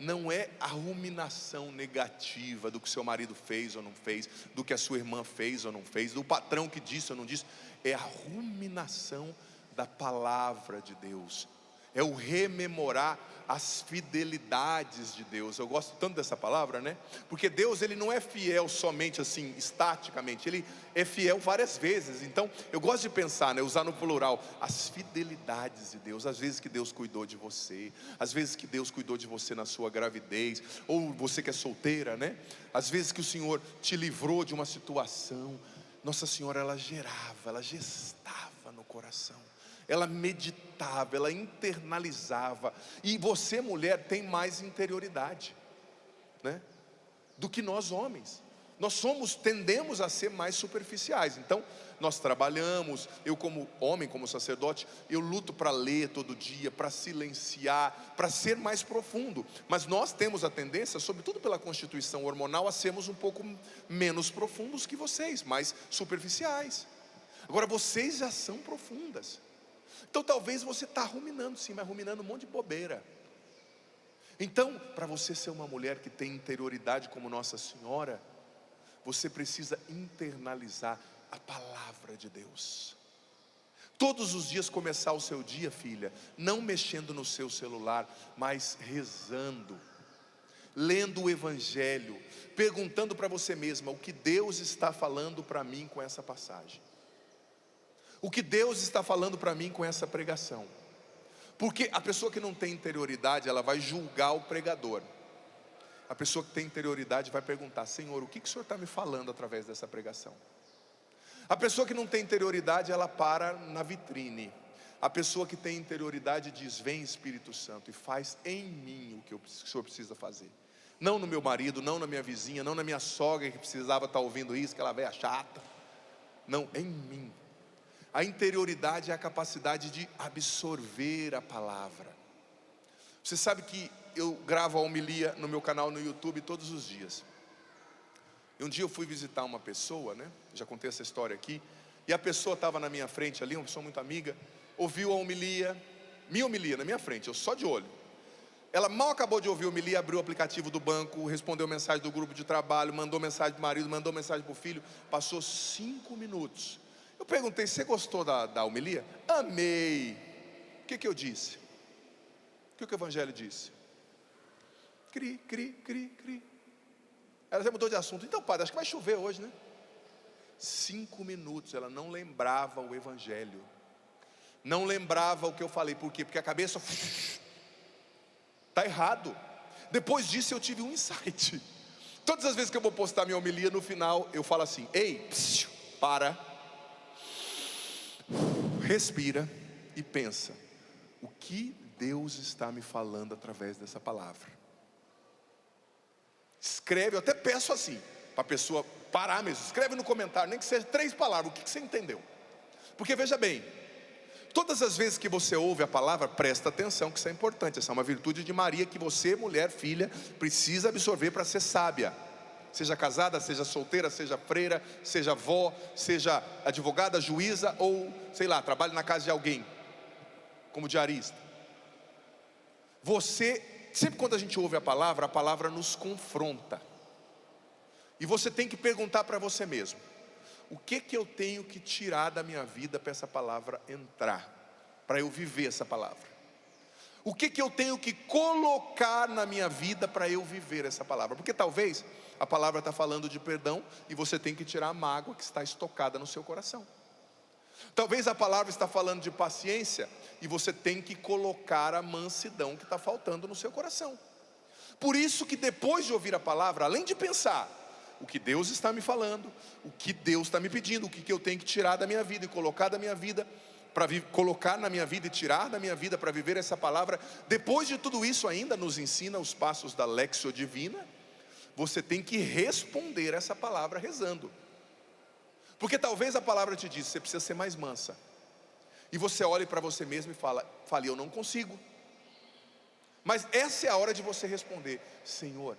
Speaker 1: Não é a ruminação negativa do que seu marido fez ou não fez, do que a sua irmã fez ou não fez, do patrão que disse ou não disse. É a ruminação da palavra de Deus, é o rememorar as fidelidades de Deus. Eu gosto tanto dessa palavra, né? Porque Deus, ele não é fiel somente assim, estaticamente, ele é fiel várias vezes. Então, eu gosto de pensar, né? Usar no plural, as fidelidades de Deus. Às vezes que Deus cuidou de você, às vezes que Deus cuidou de você na sua gravidez, ou você que é solteira, né? Às vezes que o Senhor te livrou de uma situação. Nossa Senhora, ela gerava, ela gestava no coração, ela meditava, ela internalizava. E você, mulher, tem mais interioridade, né, do que nós homens. Nós tendemos a ser mais superficiais. Então, nós trabalhamos, eu como homem, como sacerdote, eu luto para ler todo dia, para silenciar, para ser mais profundo. Mas nós temos a tendência, sobretudo pela constituição hormonal, a sermos um pouco menos profundos que vocês, mais superficiais. Agora, vocês já são profundas. Então talvez você está ruminando sim, mas ruminando um monte de bobeira. Então, para você ser uma mulher que tem interioridade como Nossa Senhora, você precisa internalizar a palavra de Deus. Todos os dias começar o seu dia, filha, não mexendo no seu celular, mas rezando, lendo o Evangelho, perguntando para você mesma, o que Deus está falando para mim com essa passagem? O que Deus está falando para mim com essa pregação? Porque a pessoa que não tem interioridade, ela vai julgar o pregador. A pessoa que tem interioridade vai perguntar, Senhor, o que o Senhor está me falando através dessa pregação? A pessoa que não tem interioridade, ela para na vitrine. A pessoa que tem interioridade diz, vem Espírito Santo e faz em mim o que o Senhor precisa fazer. Não no meu marido, não na minha vizinha, não na minha sogra que precisava estar ouvindo isso, aquela velha chata. Não, em mim. A interioridade é a capacidade de absorver a palavra. Você sabe que eu gravo a homilia no meu canal no YouTube todos os dias. E um dia eu fui visitar uma pessoa, né? Já contei essa história aqui. E a pessoa estava na minha frente ali, uma pessoa muito amiga, ouviu a homilia, minha homilia na minha frente, eu só de olho. Ela mal acabou de ouvir a homilia, abriu o aplicativo do banco, respondeu mensagem do grupo de trabalho, mandou mensagem para o marido, mandou mensagem para o filho. Passou 5 minutos. Eu perguntei, você gostou da homilia? Amei. O que eu disse? O que o Evangelho disse? Cri, cri, cri, cri. Ela já mudou de assunto. Então, padre, acho que vai chover hoje, né? 5 minutos, ela não lembrava o evangelho. Não lembrava o que eu falei. Por quê? Porque a cabeça está errado. Depois disso eu tive um insight. Todas as vezes que eu vou postar minha homilia, no final eu falo assim: ei, para, respira e pensa, o que Deus está me falando através dessa palavra? Escreve, eu até peço assim, para a pessoa parar mesmo, escreve no comentário, nem que seja 3 palavras, o que você entendeu? Porque veja bem, todas as vezes que você ouve a palavra, presta atenção, que isso é importante. Essa é uma virtude de Maria que você, mulher, filha, precisa absorver para ser sábia. Seja casada, seja solteira, seja freira, seja avó, seja advogada, juíza, ou, sei lá, trabalhe na casa de alguém, como diarista. Você, sempre quando a gente ouve a palavra nos confronta. E você tem que perguntar para você mesmo: o que eu tenho que tirar da minha vida para essa palavra entrar, para eu viver essa palavra? O que eu tenho que colocar na minha vida para eu viver essa palavra? Porque talvez a palavra está falando de perdão e você tem que tirar a mágoa que está estocada no seu coração. Talvez a palavra está falando de paciência e você tem que colocar a mansidão que está faltando no seu coração. Por isso que depois de ouvir a palavra, além de pensar o que Deus está me falando, o que Deus está me pedindo, o que eu tenho que tirar da minha vida e colocar da minha vida, para colocar na minha vida e tirar da minha vida para viver essa palavra, depois de tudo isso ainda nos ensina os passos da Lexio Divina. Você tem que responder essa palavra rezando. Porque talvez a palavra te diz: você precisa ser mais mansa. E você olhe para você mesmo e fale, eu não consigo. Mas essa é a hora de você responder: Senhor,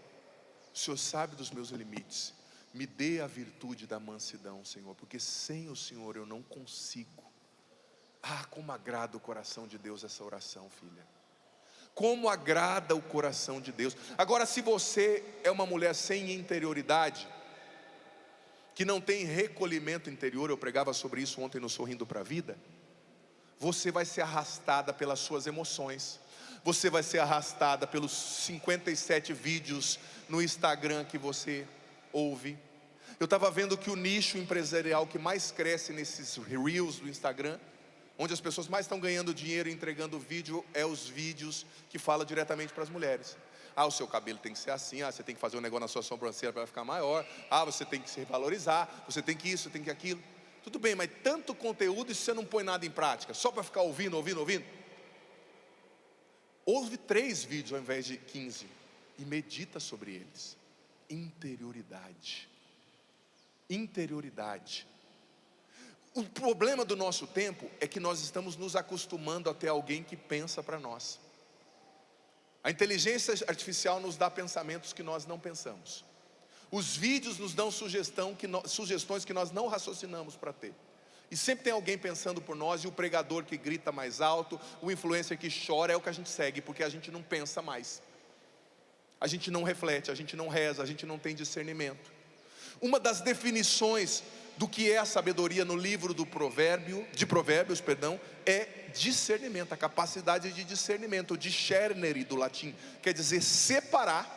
Speaker 1: o Senhor sabe dos meus limites, me dê a virtude da mansidão, Senhor, porque sem o Senhor eu não consigo. Ah, como agrada o coração de Deus essa oração, filha. Como agrada o coração de Deus. Agora, se você é uma mulher sem interioridade, que não tem recolhimento interior, eu pregava sobre isso ontem no Sorrindo para a Vida, você vai ser arrastada pelas suas emoções, você vai ser arrastada pelos 57 vídeos no Instagram que você ouve. Eu estava vendo que o nicho empresarial que mais cresce nesses Reels do Instagram, onde as pessoas mais estão ganhando dinheiro e entregando vídeo, é os vídeos que falam diretamente para as mulheres. Ah, o seu cabelo tem que ser assim, ah, você tem que fazer um negócio na sua sobrancelha para ficar maior, ah, você tem que se valorizar, você tem que isso, tem que aquilo. Tudo bem, mas tanto conteúdo e você não põe nada em prática, só para ficar ouvindo. Ouve 3 vídeos ao invés de 15 e medita sobre eles. Interioridade. O problema do nosso tempo é que nós estamos nos acostumando a ter alguém que pensa para nós. A inteligência artificial nos dá pensamentos que nós não pensamos. Os vídeos nos dão sugestões que nós não raciocinamos para ter. E sempre tem alguém pensando por nós, e o pregador que grita mais alto, o influencer que chora, é o que a gente segue, porque a gente não pensa mais. A gente não reflete, a gente não reza, a gente não tem discernimento. Uma das definições do que é a sabedoria no livro de Provérbios, é discernimento, a capacidade de discernimento, discernere do latim, quer dizer separar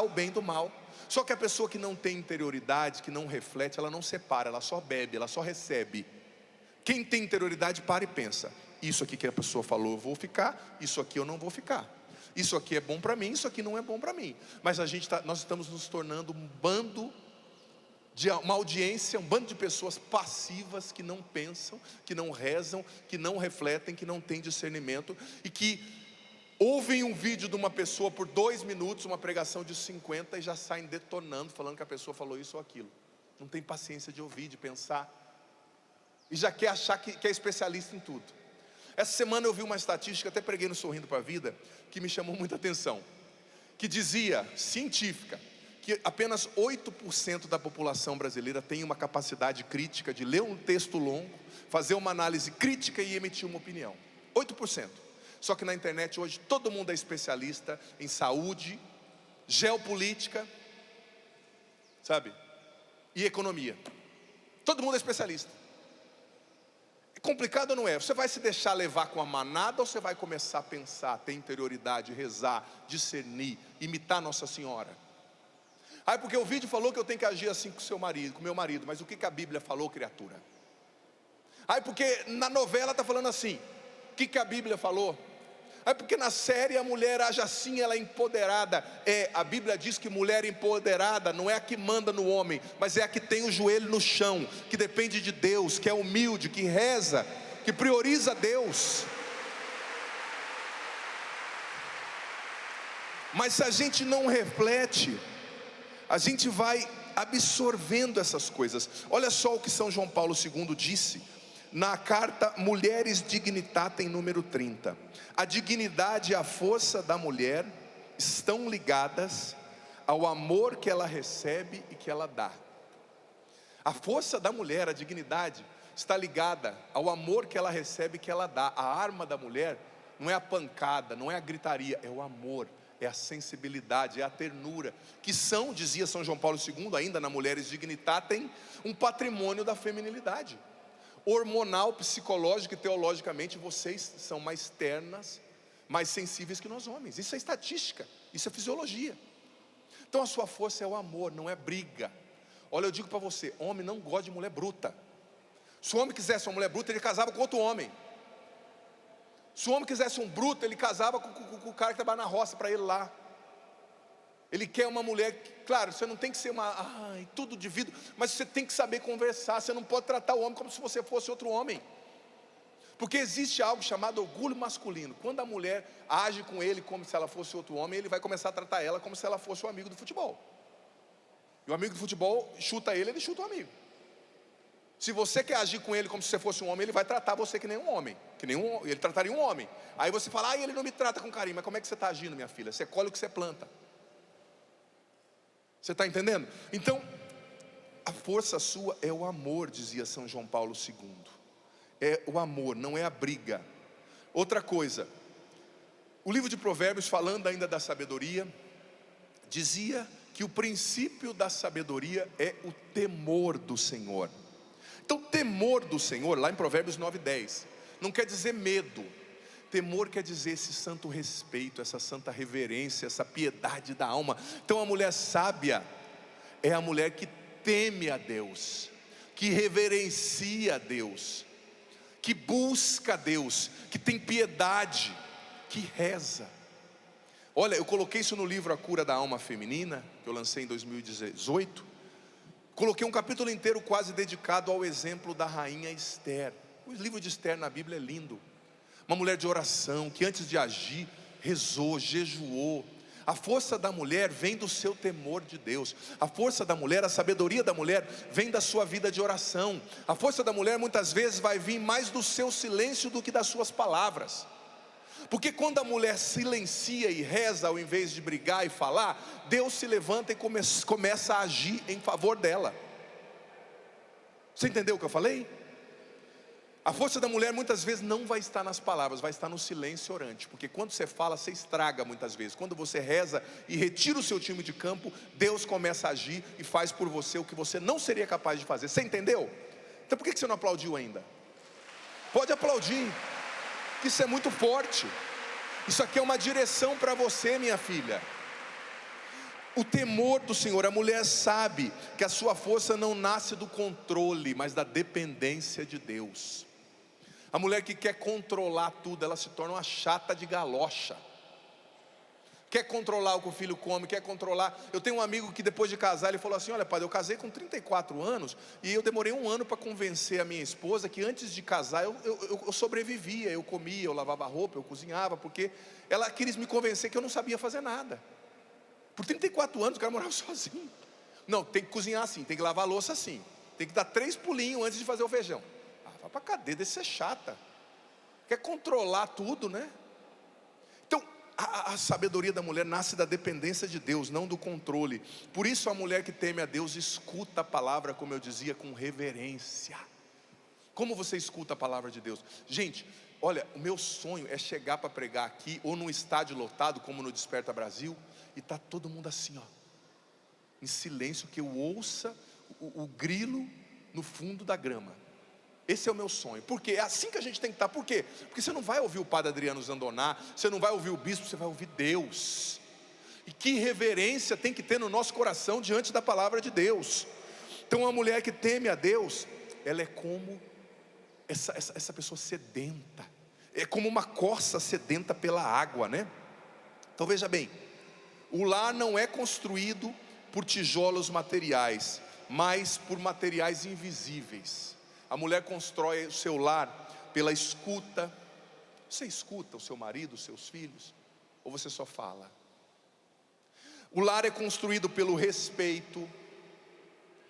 Speaker 1: o bem do mal. Só que a pessoa que não tem interioridade, que não reflete, ela não separa, ela só bebe, ela só recebe. Quem tem interioridade para e pensa: isso aqui que a pessoa falou eu vou ficar, isso aqui eu não vou ficar, isso aqui é bom para mim, isso aqui não é bom para mim. Mas nós estamos nos tornando uma audiência, um bando de pessoas passivas, que não pensam, que não rezam, que não refletem, que não têm discernimento, e que ouvem um vídeo de uma pessoa por 2 minutos, uma pregação de 50, e já saem detonando, falando que a pessoa falou isso ou aquilo. Não tem paciência de ouvir, de pensar, e já quer achar que é especialista em tudo. Essa semana eu vi uma estatística, até preguei no Sorrindo para a Vida, que me chamou muita atenção, que dizia, científica, que apenas 8% da população brasileira tem uma capacidade crítica de ler um texto longo, fazer uma análise crítica e emitir uma opinião. 8%. Só que na internet hoje todo mundo é especialista em saúde, geopolítica, sabe? E economia. Todo mundo é especialista. É complicado ou não é? Você vai se deixar levar com a manada ou você vai começar a pensar, ter interioridade, rezar, discernir, imitar Nossa Senhora? Porque o vídeo falou que eu tenho que agir assim com o seu marido, com o meu marido. Mas o que a Bíblia falou, criatura? Porque na novela está falando assim. O que a Bíblia falou? Porque na série a mulher age assim, ela é empoderada. A Bíblia diz que mulher empoderada não é a que manda no homem, mas é a que tem o joelho no chão, que depende de Deus, que é humilde, que reza, que prioriza Deus. Mas se a gente não reflete, a gente vai absorvendo essas coisas. Olha só o que São João Paulo II disse na carta Mulheres Dignitatem número 30. A dignidade e a força da mulher estão ligadas ao amor que ela recebe e que ela dá. A força da mulher, a dignidade, está ligada ao amor que ela recebe e que ela dá. A arma da mulher não é a pancada, não é a gritaria, é o amor, é a sensibilidade, é a ternura, que são, dizia São João Paulo II, ainda na Mulheres Dignitatem, um patrimônio da feminilidade. Hormonal, psicológico e teologicamente, vocês são mais ternas, mais sensíveis que nós homens. Isso é estatística, isso é fisiologia. Então a sua força é o amor, não é briga. Olha, eu digo para você, homem não gosta de mulher bruta. Se o homem quisesse uma mulher bruta, ele casava com outro homem. Se o homem quisesse um bruto, ele casava com o cara que trabalha na roça para ele lá. Ele quer uma mulher, claro, você não tem que ser tudo de vidro, mas você tem que saber conversar. Você não pode tratar o homem como se você fosse outro homem, porque existe algo chamado orgulho masculino. Quando a mulher age com ele como se ela fosse outro homem, ele vai começar a tratar ela como se ela fosse um amigo do futebol. E o amigo do futebol chuta ele chuta o amigo. Se você quer agir com ele como se você fosse um homem, ele vai tratar você que nem um homem, ele trataria um homem. Aí você fala, ele não me trata com carinho. Mas como é que você está agindo, minha filha? Você colhe o que você planta. Você está entendendo? Então, a força sua é o amor, dizia São João Paulo II. É o amor, não é a briga. Outra coisa, o livro de Provérbios, falando ainda da sabedoria, dizia que o princípio da sabedoria é o temor do Senhor. Então, temor do Senhor, lá em Provérbios 9:10, não quer dizer medo. Temor quer dizer esse santo respeito, essa santa reverência, essa piedade da alma. Então a mulher sábia é a mulher que teme a Deus, que reverencia a Deus, que busca a Deus, que tem piedade, que reza. Olha, eu coloquei isso no livro A Cura da Alma Feminina, que eu lancei em 2018. Coloquei um capítulo inteiro quase dedicado ao exemplo da rainha Esther. O livro de Esther na Bíblia é lindo. Uma mulher de oração, que antes de agir, rezou, jejuou. A força da mulher vem do seu temor de Deus. A força da mulher, a sabedoria da mulher vem da sua vida de oração. A força da mulher muitas vezes vai vir mais do seu silêncio do que das suas palavras. Porque quando a mulher silencia e reza ao invés de brigar e falar, Deus se levanta e começa a agir em favor dela. Você entendeu o que eu falei? A força da mulher muitas vezes não vai estar nas palavras, vai estar no silêncio orante. Porque quando você fala, você estraga muitas vezes. Quando você reza e retira o seu time de campo, Deus começa a agir e faz por você o que você não seria capaz de fazer. Você entendeu? Então por que você não aplaudiu ainda? Pode aplaudir, que isso é muito forte. Isso aqui é uma direção para você, minha filha. O temor do Senhor, a mulher sabe que a sua força não nasce do controle, mas da dependência de Deus. A mulher que quer controlar tudo, ela se torna uma chata de galocha. Quer controlar o que o filho come, quer controlar. Eu tenho um amigo que depois de casar, ele falou assim, olha padre, eu casei com 34 anos e eu demorei 1 ano para convencer a minha esposa que antes de casar eu sobrevivia, eu comia, eu lavava roupa, eu cozinhava, porque ela quis me convencer que eu não sabia fazer nada. Por 34 anos o cara morava sozinho. Não, tem que cozinhar assim, tem que lavar a louça assim, tem que dar 3 pulinhos antes de fazer o feijão. Vai pra cadeia, desse ser chata. Quer controlar tudo, né? Então, a sabedoria da mulher nasce da dependência de Deus, não do controle. Por isso a mulher que teme a Deus escuta a palavra, como eu dizia, com reverência. Como você escuta a palavra de Deus? Gente, olha, o meu sonho é chegar para pregar aqui, ou num estádio lotado, como no Desperta Brasil, e tá todo mundo assim, ó, em silêncio, que eu ouça o grilo no fundo da grama. Esse é o meu sonho. Porque é assim que a gente tem que estar. Por quê? Porque você não vai ouvir o padre Adriano Zandoná, você não vai ouvir o bispo, você vai ouvir Deus. E que reverência tem que ter no nosso coração diante da palavra de Deus. Então uma mulher que teme a Deus, ela é como essa pessoa sedenta, é como uma corça sedenta pela água, né? Então veja bem, o lar não é construído por tijolos materiais, mas por materiais invisíveis. A mulher constrói o seu lar pela escuta. Você escuta o seu marido, os seus filhos? Ou você só fala? O lar é construído pelo respeito.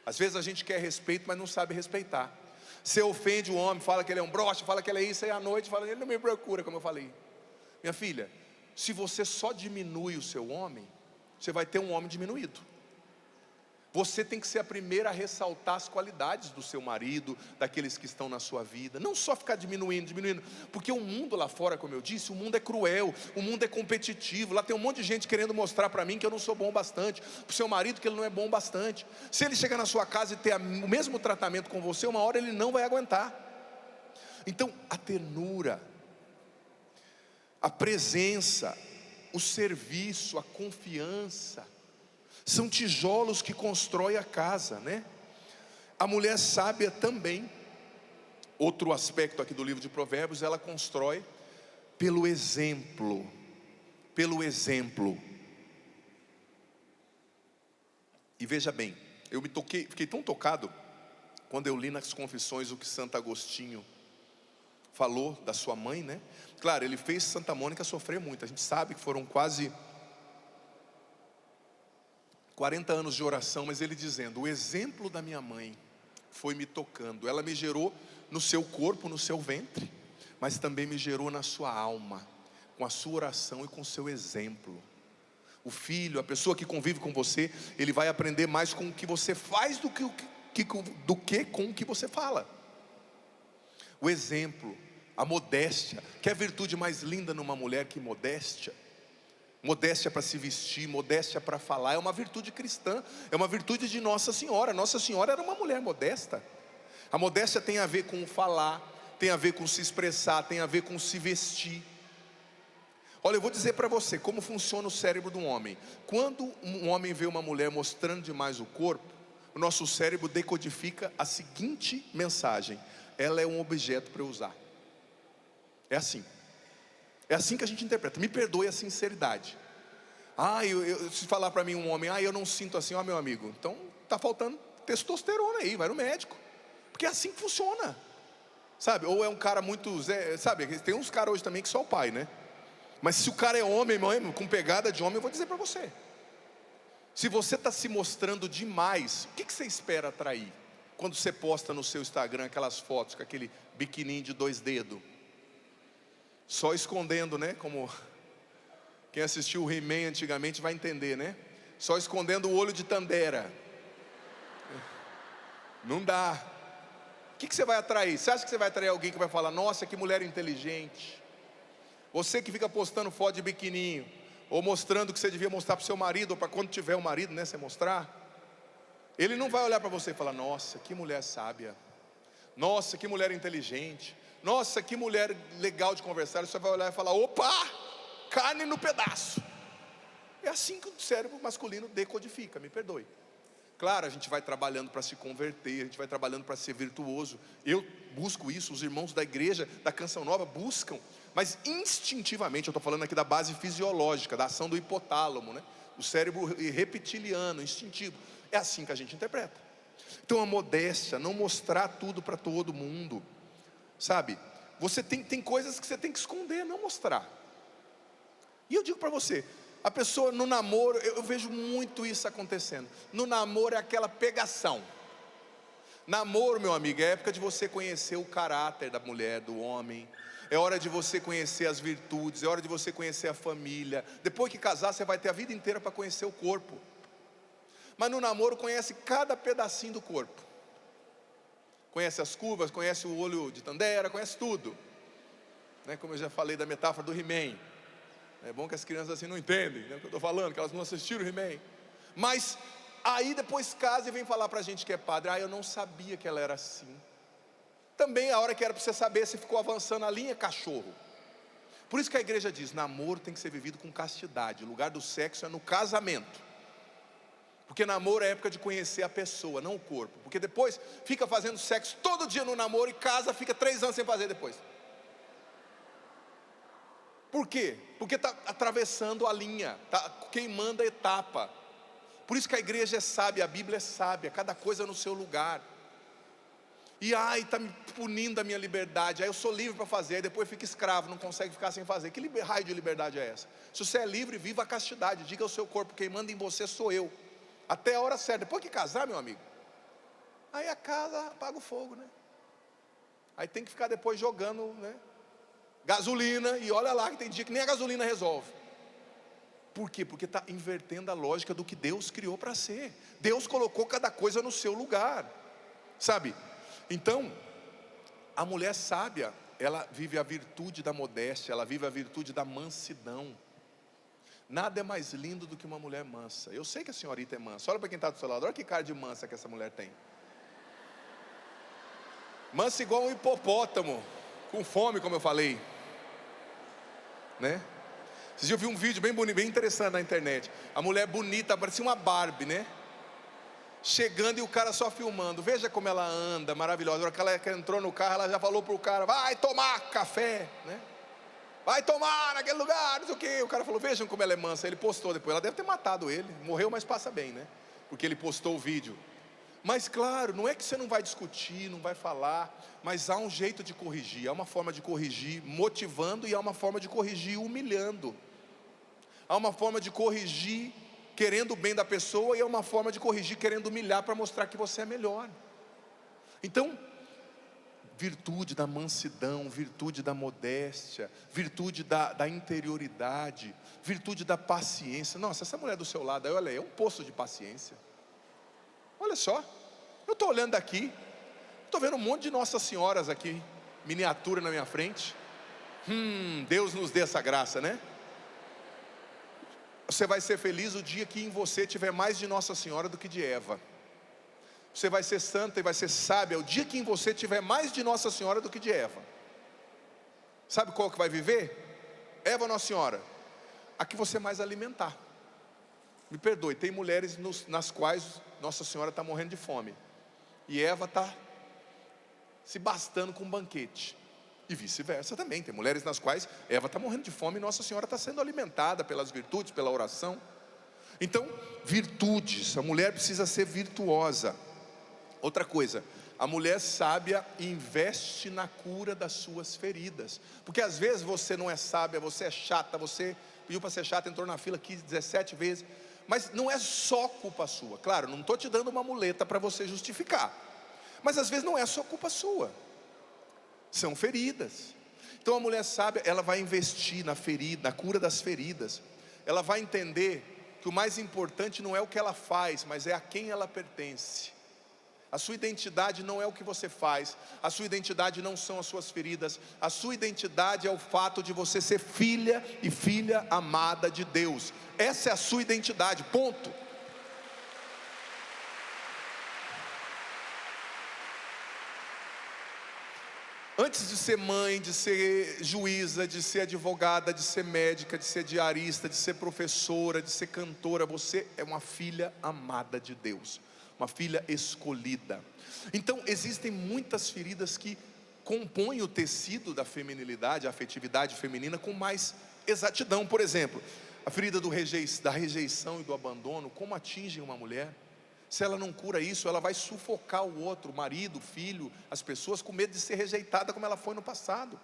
Speaker 1: Às vezes a gente quer respeito, mas não sabe respeitar. Você ofende o homem, fala que ele é um broxa, fala que ele é isso, aí à noite fala, ele não me procura, como eu falei. Minha filha, se você só diminui o seu homem, você vai ter um homem diminuído. Você tem que ser a primeira a ressaltar as qualidades do seu marido, daqueles que estão na sua vida. Não só ficar diminuindo, porque o mundo lá fora, como eu disse, o mundo é cruel, o mundo é competitivo. Lá tem um monte de gente querendo mostrar para mim que eu não sou bom bastante, para o seu marido que ele não é bom bastante. Se ele chegar na sua casa e ter o mesmo tratamento com você, uma hora ele não vai aguentar. Então a ternura, a presença, o serviço, a confiança, são tijolos que constrói a casa, né? A mulher sábia também, outro aspecto aqui do livro de Provérbios, ela constrói pelo exemplo. Pelo exemplo. E veja bem, eu fiquei tão tocado quando eu li nas Confissões o que Santo Agostinho falou da sua mãe, né? Claro, ele fez Santa Mônica sofrer muito. A gente sabe que foram quase 40 anos de oração, mas ele dizendo: o exemplo da minha mãe foi me tocando. Ela me gerou no seu corpo, no seu ventre, mas também me gerou na sua alma, com a sua oração e com o seu exemplo. O filho, a pessoa que convive com você, ele vai aprender mais com o que você faz do que com o que você fala. O exemplo, a modéstia. Quer virtude mais linda numa mulher que modéstia? Modéstia para se vestir, modéstia para falar, é uma virtude cristã, é uma virtude de Nossa Senhora. Nossa Senhora era uma mulher modesta. A modéstia tem a ver com falar, tem a ver com se expressar, tem a ver com se vestir. Olha, eu vou dizer para você como funciona o cérebro de um homem. Quando um homem vê uma mulher mostrando demais o corpo, o nosso cérebro decodifica a seguinte mensagem: ela é um objeto para eu usar. É assim. É assim que a gente interpreta. Me perdoe a sinceridade. Se falar para mim um homem, eu não sinto assim, meu amigo, então está faltando testosterona aí, vai no médico. Porque é assim que funciona. Sabe, ou é um cara muito, sabe, tem uns caras hoje também que só o pai, né? Mas se o cara é homem, com pegada de homem, eu vou dizer para você. Se você está se mostrando demais, o que você espera atrair? Quando você posta no seu Instagram aquelas fotos com aquele biquininho de 2 dedos. Só escondendo, né? Como quem assistiu o He-Man antigamente vai entender, né? Só escondendo o olho de Tandera. Não dá. O que você vai atrair? Você acha que você vai atrair alguém que vai falar: nossa, que mulher inteligente? Você que fica postando foto de biquininho, ou mostrando que você devia mostrar para o seu marido, ou para quando tiver um marido, né? Você mostrar. Ele não vai olhar para você e falar: nossa, que mulher sábia. Nossa, que mulher inteligente. Nossa, que mulher legal de conversar. Você vai olhar e falar: opa, carne no pedaço. É assim que o cérebro masculino decodifica, me perdoe. Claro, a gente vai trabalhando para se converter, a gente vai trabalhando para ser virtuoso. Eu busco isso, os irmãos da igreja, da Canção Nova buscam. Mas instintivamente, eu estou falando aqui da base fisiológica, da ação do hipotálamo, né? O cérebro reptiliano, instintivo. É assim que a gente interpreta. Então a modéstia, não mostrar tudo para todo mundo. Sabe, você tem coisas que você tem que esconder, não mostrar. E eu digo para você, a pessoa no namoro, eu vejo muito isso acontecendo. No namoro é aquela pegação. Namoro, meu amigo, é época de você conhecer o caráter da mulher, do homem. É hora de você conhecer as virtudes, é hora de você conhecer a família. Depois que casar, você vai ter a vida inteira para conhecer o corpo. Mas no namoro conhece cada pedacinho do corpo. Conhece as curvas, conhece o olho de Tandera, conhece tudo, né? Como eu já falei da metáfora do He-Man. É bom que as crianças assim não entendem, né, o que eu estou falando, que elas não assistiram o He-Man. Mas aí depois casa e vem falar para a gente que é padre: eu não sabia que ela era assim. Também a hora que era para você saber, você ficou avançando a linha, cachorro. Por isso que a igreja diz, namoro tem que ser vivido com castidade. O lugar do sexo é no casamento. Porque namoro é época de conhecer a pessoa, não o corpo. Porque depois fica fazendo sexo todo dia no namoro e casa, fica 3 anos sem fazer depois. Por quê? Porque está atravessando a linha, está queimando a etapa. Por isso que a igreja é sábia, a Bíblia é sábia, cada coisa no seu lugar. E está me punindo a minha liberdade, aí eu sou livre para fazer, aí depois fica escravo, não consegue ficar sem fazer. Que raio de liberdade é essa? Se você é livre, viva a castidade, diga ao seu corpo, quem manda em você sou eu. Até a hora certa, depois que casar, meu amigo, aí a casa apaga o fogo, né? Aí tem que ficar depois jogando, né, gasolina, e olha lá que tem dia que nem a gasolina resolve. Por quê? Porque está invertendo a lógica do que Deus criou para ser. Deus colocou cada coisa no seu lugar, sabe? Então, a mulher sábia, ela vive a virtude da modéstia, ela vive a virtude da mansidão. Nada é mais lindo do que uma mulher mansa. Eu sei que a senhorita é mansa. Olha para quem está do seu lado, olha que cara de mansa que essa mulher tem. Mansa igual um hipopótamo, com fome, como eu falei, né? Vocês já viram um vídeo bem bonito, bem interessante na internet. A mulher bonita, parecia uma Barbie, né? Chegando e o cara só filmando. Veja como ela anda, maravilhosa. A hora que ela entrou no carro, ela já falou para o cara, vai tomar café, né? Vai tomar naquele lugar, não sei o que. O cara falou, vejam como ela é mansa. Ele postou depois, ela deve ter matado ele. Morreu, mas passa bem, né? Porque ele postou o vídeo. Mas claro, não é que você não vai discutir, não vai falar, mas há um jeito de corrigir. Há uma forma de corrigir motivando, e há uma forma de corrigir humilhando. Há uma forma de corrigir querendo o bem da pessoa, e há uma forma de corrigir querendo humilhar para mostrar que você é melhor. Então, virtude da mansidão, virtude da modéstia, virtude da interioridade, virtude da paciência. Nossa, essa mulher do seu lado, olha aí, é um poço de paciência. Olha só, eu estou olhando aqui, estou vendo um monte de Nossas Senhoras aqui, miniatura na minha frente. Deus nos dê essa graça, né? Você vai ser feliz o dia que em você tiver mais de Nossa Senhora do que de Eva. Você vai ser santa e vai ser sábia o dia que em você tiver mais de Nossa Senhora do que de Eva. Sabe qual que vai viver? Eva ou Nossa Senhora? A que você mais alimentar. Me perdoe, tem mulheres nas quais Nossa Senhora está morrendo de fome, e Eva está se bastando com um banquete. E vice-versa também, tem mulheres nas quais Eva está morrendo de fome e Nossa Senhora está sendo alimentada pelas virtudes, pela oração. Então, virtudes, a mulher precisa ser virtuosa. Outra coisa, a mulher sábia investe na cura das suas feridas. Porque às vezes você não é sábia, você é chata, você pediu para ser chata, entrou na fila 15, 17 vezes. Mas não é só culpa sua. Claro, não estou te dando uma muleta para você justificar. Mas às vezes não é só culpa sua. São feridas. Então a mulher sábia, ela vai investir na ferida, na cura das feridas. Ela vai entender que o mais importante não é o que ela faz, mas é a quem ela pertence. A sua identidade não é o que você faz, a sua identidade não são as suas feridas, a sua identidade é o fato de você ser filha e filha amada de Deus. Essa é a sua identidade, ponto. Antes de ser mãe, de ser juíza, de ser advogada, de ser médica, de ser diarista, de ser professora, de ser cantora, você é uma filha amada de Deus, uma filha escolhida. Então existem muitas feridas que compõem o tecido da feminilidade, a afetividade feminina com mais exatidão. Por exemplo, a ferida da rejeição e do abandono, como atingem uma mulher. Se ela não cura isso, ela vai sufocar o outro, o marido, o filho, as pessoas, com medo de ser rejeitada como ela foi no passado,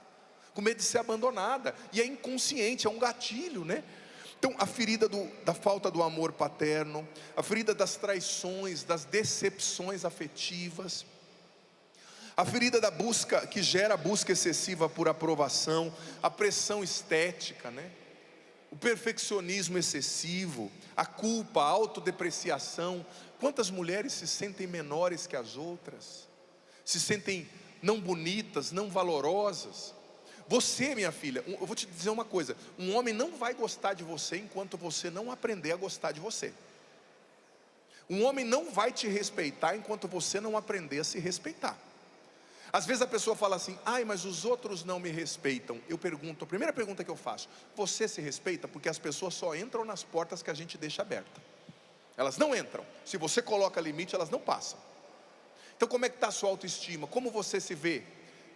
Speaker 1: com medo de ser abandonada, e é inconsciente, é um gatilho, né? Então a ferida da falta do amor paterno, a ferida das traições, das decepções afetivas, a ferida da busca, que gera a busca excessiva por aprovação, a pressão estética, né? O perfeccionismo excessivo, a culpa, a autodepreciação. Quantas mulheres se sentem menores que as outras, se sentem não bonitas, não valorosas? Você, minha filha, eu vou te dizer uma coisa: um homem não vai gostar de você enquanto você não aprender a gostar de você. Um homem não vai te respeitar enquanto você não aprender a se respeitar. Às vezes a pessoa fala assim: ai, mas os outros não me respeitam. Eu pergunto, a primeira pergunta que eu faço: você se respeita? Porque as pessoas só entram nas portas que a gente deixa aberta. Elas não entram. Se você coloca limite, elas não passam. Então como é que está a sua autoestima? Como você se vê?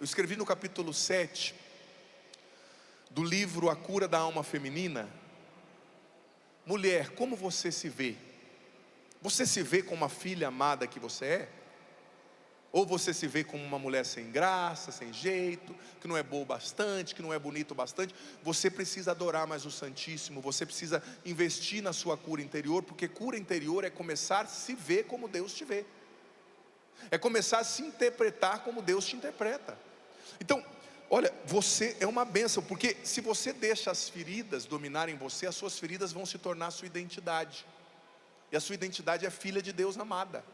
Speaker 1: Eu escrevi no capítulo 7 do livro A Cura da Alma Feminina: mulher, como você se vê? Você se vê como a filha amada que você é? Ou você se vê como uma mulher sem graça, sem jeito, que não é boa o bastante, que não é bonito o bastante? Você precisa adorar mais o Santíssimo. Você precisa investir na sua cura interior, porque cura interior é começar a se ver como Deus te vê, é começar a se interpretar como Deus te interpreta. Então, olha, você é uma bênção, porque se você deixa as feridas dominarem você, as suas feridas vão se tornar a sua identidade. E a sua identidade é filha de Deus amada.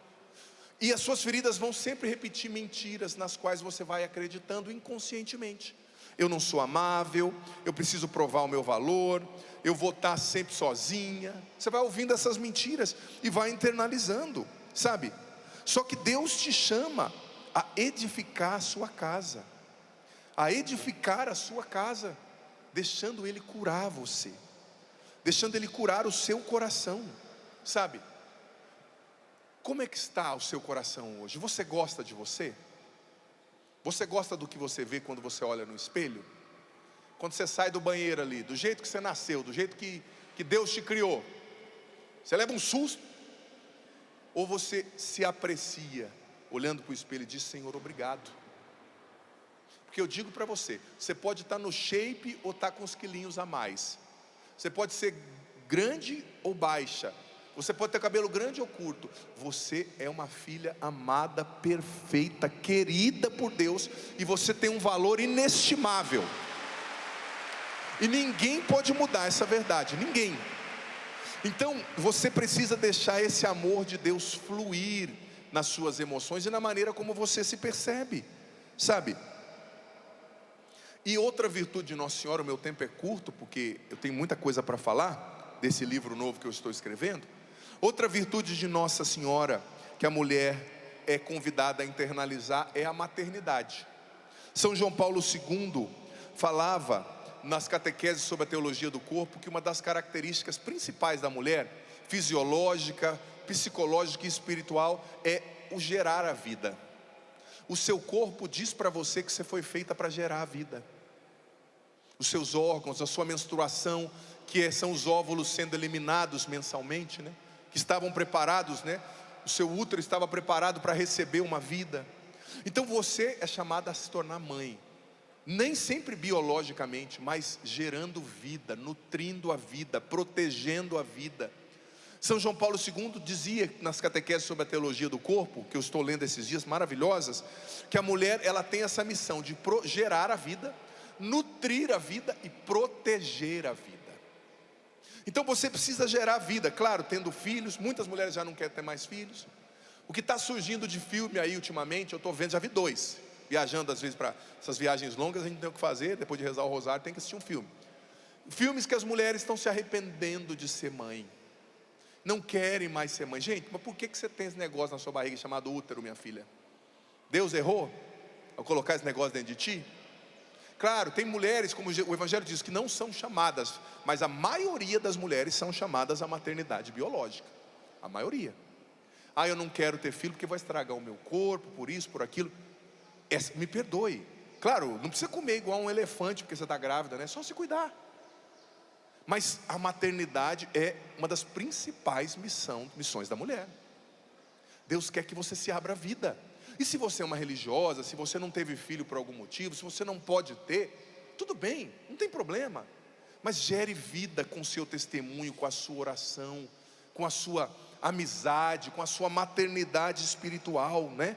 Speaker 1: E as suas feridas vão sempre repetir mentiras nas quais você vai acreditando inconscientemente. Eu não sou amável, eu preciso provar o meu valor, eu vou estar sempre sozinha. Você vai ouvindo essas mentiras e vai internalizando, sabe? Só que Deus te chama a edificar a sua casa, a edificar a sua casa, deixando Ele curar você, deixando Ele curar o seu coração, sabe? Como é que está o seu coração hoje? Você gosta de você? Você gosta do que você vê quando você olha no espelho? Quando você sai do banheiro ali, do jeito que você nasceu, do jeito que Deus te criou, você leva um susto? Ou você se aprecia, olhando para o espelho e diz: Senhor, obrigado? Porque eu digo para você, você pode estar no shape ou estar com uns quilinhos a mais, você pode ser grande ou baixa, você pode ter cabelo grande ou curto, você é uma filha amada, perfeita, querida por Deus, e você tem um valor inestimável, e ninguém pode mudar essa verdade, ninguém. Então você precisa deixar esse amor de Deus fluir nas suas emoções e na maneira como você se percebe, sabe? E outra virtude de Nossa Senhora, o meu tempo é curto, porque eu tenho muita coisa para falar desse livro novo que eu estou escrevendo. Outra virtude de Nossa Senhora que a mulher é convidada a internalizar é a maternidade. São João Paulo II falava nas catequeses sobre a teologia do corpo que uma das características principais da mulher, fisiológica, psicológica e espiritual, é o gerar a vida. O seu corpo diz para você que você foi feita para gerar a vida. Os seus órgãos, a sua menstruação, que são os óvulos sendo eliminados mensalmente, né? Que estavam preparados, né? O seu útero estava preparado para receber uma vida. Então você é chamada a se tornar mãe, nem sempre biologicamente, mas gerando vida, nutrindo a vida, protegendo a vida. São João Paulo II dizia nas catequeses sobre a teologia do corpo, que eu estou lendo esses dias, maravilhosas, que a mulher, ela tem essa missão de gerar a vida, nutrir a vida e proteger a vida. Então você precisa gerar vida, claro, tendo filhos. Muitas mulheres já não querem ter mais filhos. O que está surgindo de filme aí ultimamente, eu estou vendo, já vi 2. Viajando às vezes para essas viagens longas, a gente tem o que fazer, depois de rezar o rosário tem que assistir um filme. Filmes que as mulheres estão se arrependendo de ser mãe, não querem mais ser mãe. Gente, mas por que você tem esse negócio na sua barriga chamado útero, minha filha? Deus errou ao colocar esse negócio dentro de ti? Claro, tem mulheres, como o Evangelho diz, que não são chamadas, mas a maioria das mulheres são chamadas à maternidade biológica. A maioria. Ah, eu não quero ter filho porque vai estragar o meu corpo, por isso, por aquilo. Me perdoe. Claro, não precisa comer igual um elefante porque você está grávida, né? É só se cuidar. Mas a maternidade é uma das principais missões da mulher. Deus quer que você se abra a vida. E se você é uma religiosa, se você não teve filho por algum motivo, se você não pode ter, tudo bem, não tem problema. Mas gere vida com o seu testemunho, com a sua oração, com a sua amizade, com a sua maternidade espiritual, né?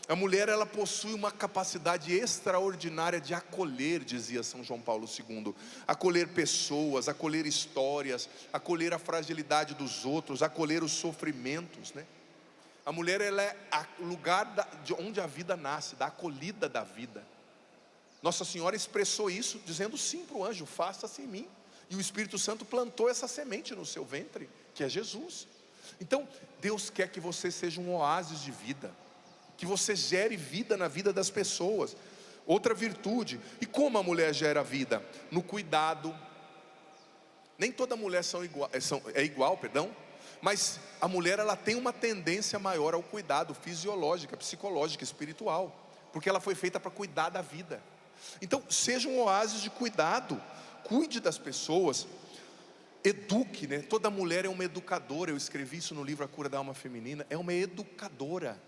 Speaker 1: A mulher, ela possui uma capacidade extraordinária de acolher, dizia São João Paulo II. Acolher pessoas, acolher histórias, acolher a fragilidade dos outros, acolher os sofrimentos, né? A mulher, ela é o lugar de onde a vida nasce, da acolhida da vida. Nossa Senhora expressou isso dizendo sim para o anjo: faça-se em mim. E o Espírito Santo plantou essa semente no seu ventre, que é Jesus. Então Deus quer que você seja um oásis de vida. que você gere vida na vida das pessoas. Outra virtude. E como a mulher gera vida? No cuidado. Nem toda mulher é igual, mas a mulher, ela tem uma tendência maior ao cuidado fisiológico, psicológico, espiritual, porque ela foi feita para cuidar da vida. Então seja um oásis de cuidado, cuide das pessoas, eduque, né? Toda mulher é uma educadora. Eu escrevi isso no livro A Cura da Alma Feminina. É uma educadora.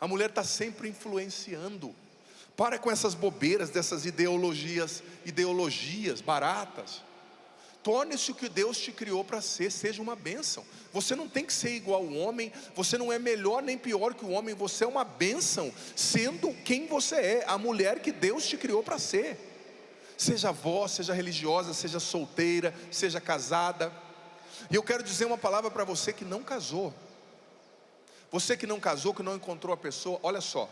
Speaker 1: A mulher está sempre influenciando. Para com essas bobeiras, dessas ideologias baratas. Torne-se o que Deus te criou para ser, seja uma bênção. Você não tem que ser igual ao homem, você não é melhor nem pior que o homem, você é uma bênção, sendo quem você é, a mulher que Deus te criou para ser. Seja avó, seja religiosa, seja solteira, seja casada. E eu quero dizer uma palavra para você que não casou. Você que não casou, que não encontrou a pessoa, olha só.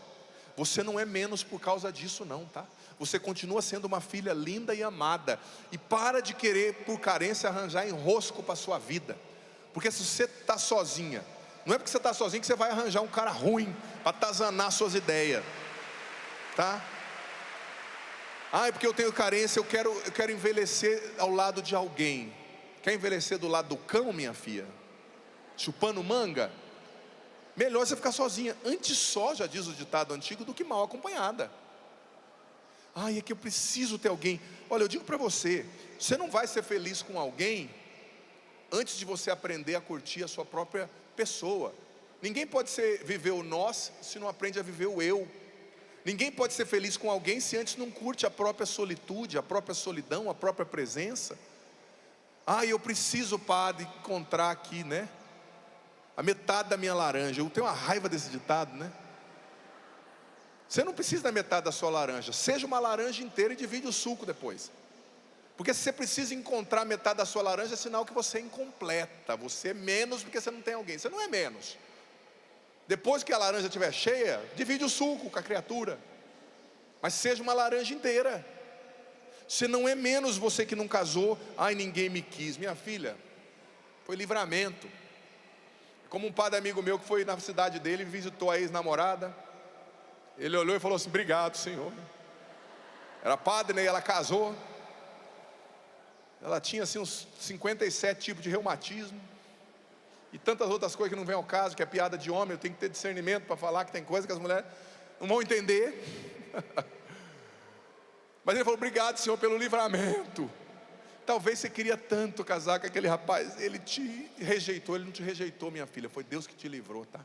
Speaker 1: Você não é menos por causa disso não, tá? Você continua sendo uma filha linda e amada. E para de querer, por carência, arranjar enrosco para a sua vida. Porque se você está sozinha, não é porque você está sozinho que você vai arranjar um cara ruim para atazanar suas ideias, tá? É porque eu tenho carência, eu quero envelhecer ao lado de alguém. Quer envelhecer do lado do cão, minha filha? Chupando manga? Melhor você ficar sozinha. Antes só, já diz o ditado antigo, do que mal acompanhada. É que eu preciso ter alguém. Olha, eu digo para você, você não vai ser feliz com alguém antes de você aprender a curtir a sua própria pessoa. Ninguém pode viver o nós se não aprende a viver o eu. Ninguém pode ser feliz com alguém se antes não curte a própria solitude, a própria solidão, a própria presença. Eu preciso, padre, encontrar aqui, né, a metade da minha laranja. Eu tenho uma raiva desse ditado, né? Você não precisa da metade da sua laranja. Seja uma laranja inteira e divide o suco depois. Porque se você precisa encontrar metade da sua laranja, é sinal que você é incompleta. Você é menos porque você não tem alguém. Você não é menos. Depois que a laranja estiver cheia, divide o suco com a criatura. Mas seja uma laranja inteira. Você não é menos, você que não casou. Ninguém me quis. Minha filha, foi livramento. Como um padre amigo meu que foi na cidade dele, visitou a ex-namorada. Ele olhou e falou assim: obrigado, Senhor. Era padre, né? E ela casou. Ela tinha assim uns 57 tipos de reumatismo e tantas outras coisas que não vem ao caso, que é piada de homem. Eu tenho que ter discernimento para falar que tem coisa que as mulheres não vão entender. Mas ele falou: obrigado, Senhor, pelo livramento. Talvez você queria tanto casar com aquele rapaz, ele te rejeitou. Ele não te rejeitou, minha filha, foi Deus que te livrou, tá?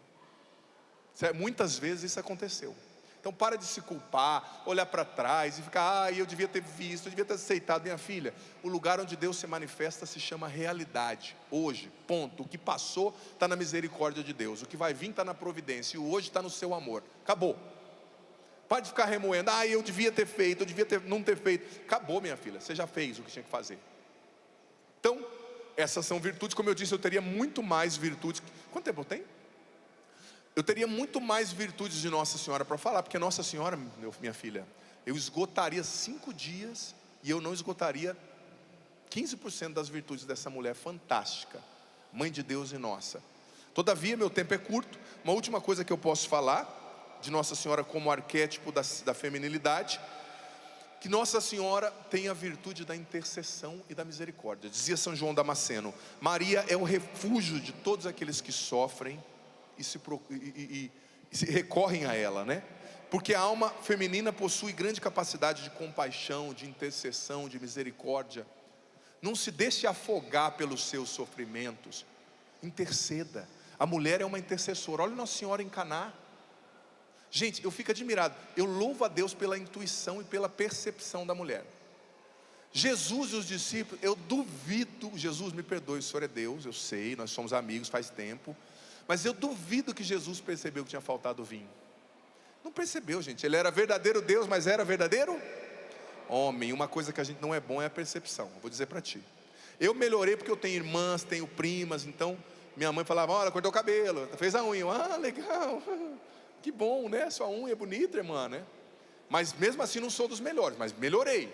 Speaker 1: Muitas vezes isso aconteceu. Então para de se culpar, olhar para trás e ficar: eu devia ter visto, eu devia ter aceitado. Minha filha, o lugar onde Deus se manifesta se chama realidade. Hoje, ponto. O que passou está na misericórdia de Deus, o que vai vir está na providência, e o hoje está no seu amor. Acabou. Para de ficar remoendo: eu devia ter feito, eu devia não ter feito. Acabou, minha filha, você já fez o que tinha que fazer. Então, essas são virtudes. Como eu disse, eu teria muito mais virtudes. Quanto tempo eu tenho? Eu teria muito mais virtudes de Nossa Senhora para falar, porque Nossa Senhora, minha filha, eu esgotaria 5 dias e eu não esgotaria 15% das virtudes dessa mulher fantástica, Mãe de Deus e nossa. Todavia, meu tempo é curto. Uma última coisa que eu posso falar de Nossa Senhora como arquétipo da feminilidade: que Nossa Senhora tem a virtude da intercessão e da misericórdia. Dizia São João Damasceno: Maria é o refúgio de todos aqueles que sofrem e se recorrem a ela, né? Porque a alma feminina possui grande capacidade de compaixão, de intercessão, de misericórdia. Não se deixe afogar pelos seus sofrimentos. Interceda. A mulher é uma intercessora. Olha Nossa Senhora em Caná. Gente, eu fico admirado. Eu louvo a Deus pela intuição e pela percepção da mulher. Jesus e os discípulos, eu duvido. Jesus, me perdoe, o Senhor é Deus, eu sei, nós somos amigos faz tempo, mas eu duvido que Jesus percebeu que tinha faltado vinho. Não percebeu, gente. Ele era verdadeiro Deus, mas era verdadeiro homem. Uma coisa que a gente não é bom é a percepção. Vou dizer para ti. Eu melhorei porque eu tenho irmãs, tenho primas. Então minha mãe falava: olha, cortou o cabelo, fez a unha. Legal, que bom, né? Sua unha é bonita, irmã, né? Mas mesmo assim não sou dos melhores, mas melhorei.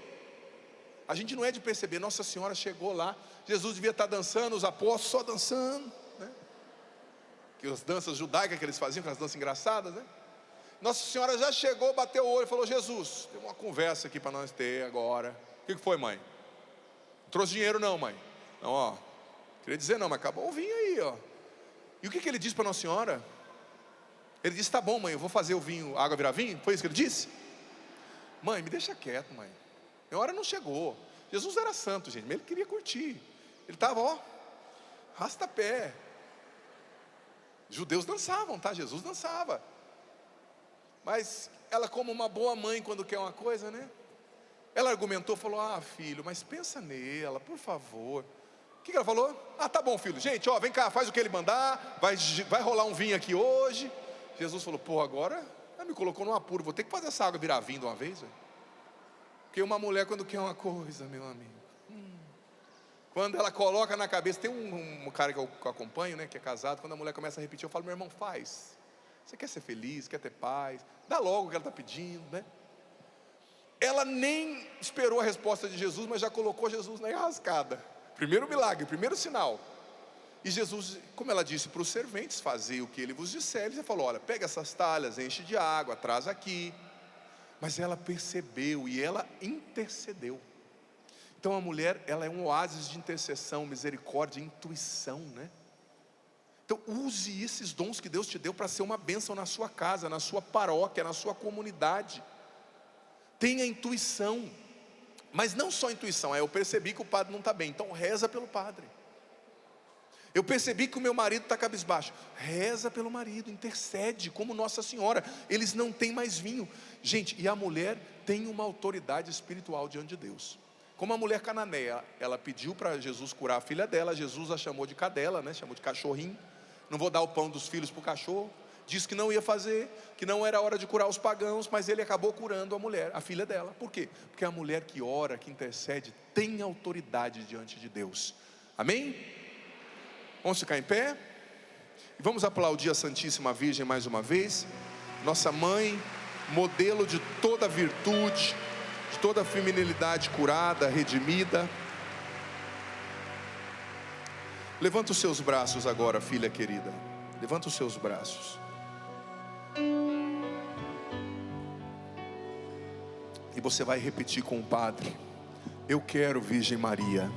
Speaker 1: A gente não é de perceber. Nossa Senhora chegou lá, Jesus devia estar dançando, os apóstolos só dançando, né? que as danças judaicas que eles faziam, aquelas danças engraçadas, né? Nossa Senhora já chegou, bateu o olho e falou: Jesus, tem uma conversa aqui para nós ter agora. O que foi, mãe? Não trouxe dinheiro não, mãe. Não, ó, queria dizer não, mas acabou o vinho aí, ó. E o que ele disse para Nossa Senhora? Ele disse: tá bom, mãe, eu vou fazer o vinho, a água virar vinho. Foi isso que ele disse? Mãe, me deixa quieto, mãe, a hora não chegou. Jesus era santo, gente, mas ele queria curtir. Ele estava, ó, rasta-pé. Judeus dançavam, tá? Jesus dançava. Mas ela, como uma boa mãe, quando quer uma coisa, né? Ela argumentou, falou: ah, filho, mas pensa nela, por favor. O que ela falou? Ah, tá bom, filho, gente, ó, vem cá, faz o que ele mandar. Vai rolar um vinho aqui hoje. Jesus falou: pô, agora ela me colocou num apuro, vou ter que fazer essa água virar vinho de uma vez, velho. Porque uma mulher, quando quer uma coisa, meu amigo, quando ela coloca na cabeça, tem um cara que eu acompanho, né, que é casado. Quando a mulher começa a repetir, eu falo: meu irmão, faz. Você quer ser feliz, quer ter paz, dá logo o que ela está pedindo, né? Ela nem esperou a resposta de Jesus, mas já colocou Jesus na enrascada. Primeiro milagre, primeiro sinal. E Jesus, como ela disse para os serventes, fazer o que ele vos disser, ele falou: olha, pega essas talhas, enche de água, traz aqui. Mas ela percebeu e ela intercedeu. Então a mulher, ela é um oásis de intercessão, misericórdia, intuição, né? Então use esses dons que Deus te deu para ser uma bênção na sua casa, na sua paróquia, na sua comunidade. Tenha intuição. Mas não só intuição, eu percebi que o padre não está bem, então reza pelo padre. Eu percebi que o meu marido está cabisbaixo, reza pelo marido, intercede, como Nossa Senhora. Eles não têm mais vinho. Gente, e a mulher tem uma autoridade espiritual diante de Deus. Como a mulher cananeia, ela pediu para Jesus curar a filha dela. Jesus a chamou de cadela, né? Chamou de cachorrinho. Não vou dar o pão dos filhos para o cachorro. Disse que não ia fazer, que não era hora de curar os pagãos, mas ele acabou curando a mulher, a filha dela. Por quê? Porque a mulher que ora, que intercede, tem autoridade diante de Deus. Amém? Vamos ficar em pé? E vamos aplaudir a Santíssima Virgem mais uma vez. Nossa mãe, modelo de toda virtude, de toda feminilidade curada, redimida. Levanta os seus braços agora, filha querida. Levanta os seus braços. E você vai repetir com o padre: eu quero, Virgem Maria.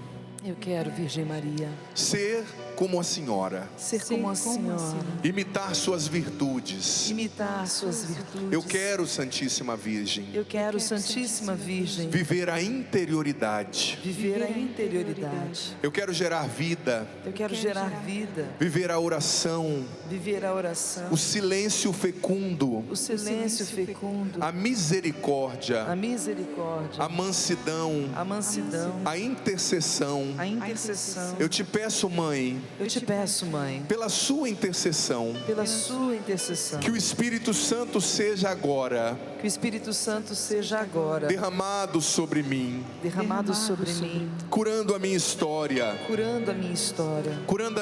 Speaker 2: Eu quero, Virgem Maria,
Speaker 1: ser como a Senhora,
Speaker 2: ser como a Senhora,
Speaker 1: imitar suas virtudes.
Speaker 2: imitar suas virtudes.
Speaker 1: Eu quero, Santíssima Virgem,
Speaker 2: Eu quero, Santíssima Virgem,
Speaker 1: viver a interioridade.
Speaker 2: viver a interioridade.
Speaker 1: Eu quero gerar vida,
Speaker 2: Eu quero gerar vida,
Speaker 1: viver a oração,
Speaker 2: viver a oração,
Speaker 1: o silêncio fecundo,
Speaker 2: o silêncio fecundo,
Speaker 1: a misericórdia,
Speaker 2: a misericórdia,
Speaker 1: a mansidão,
Speaker 2: a mansidão,
Speaker 1: a intercessão.
Speaker 2: a intercessão.
Speaker 1: Eu te peço, Mãe,
Speaker 2: Eu te peço, Mãe,
Speaker 1: pela sua intercessão,
Speaker 2: pela sua intercessão,
Speaker 1: que o Espírito Santo seja agora
Speaker 2: que o Espírito Santo seja agora
Speaker 1: derramado sobre mim,
Speaker 2: derramado sobre mim,
Speaker 1: curando a minha história,
Speaker 2: curando a minha história,
Speaker 1: curando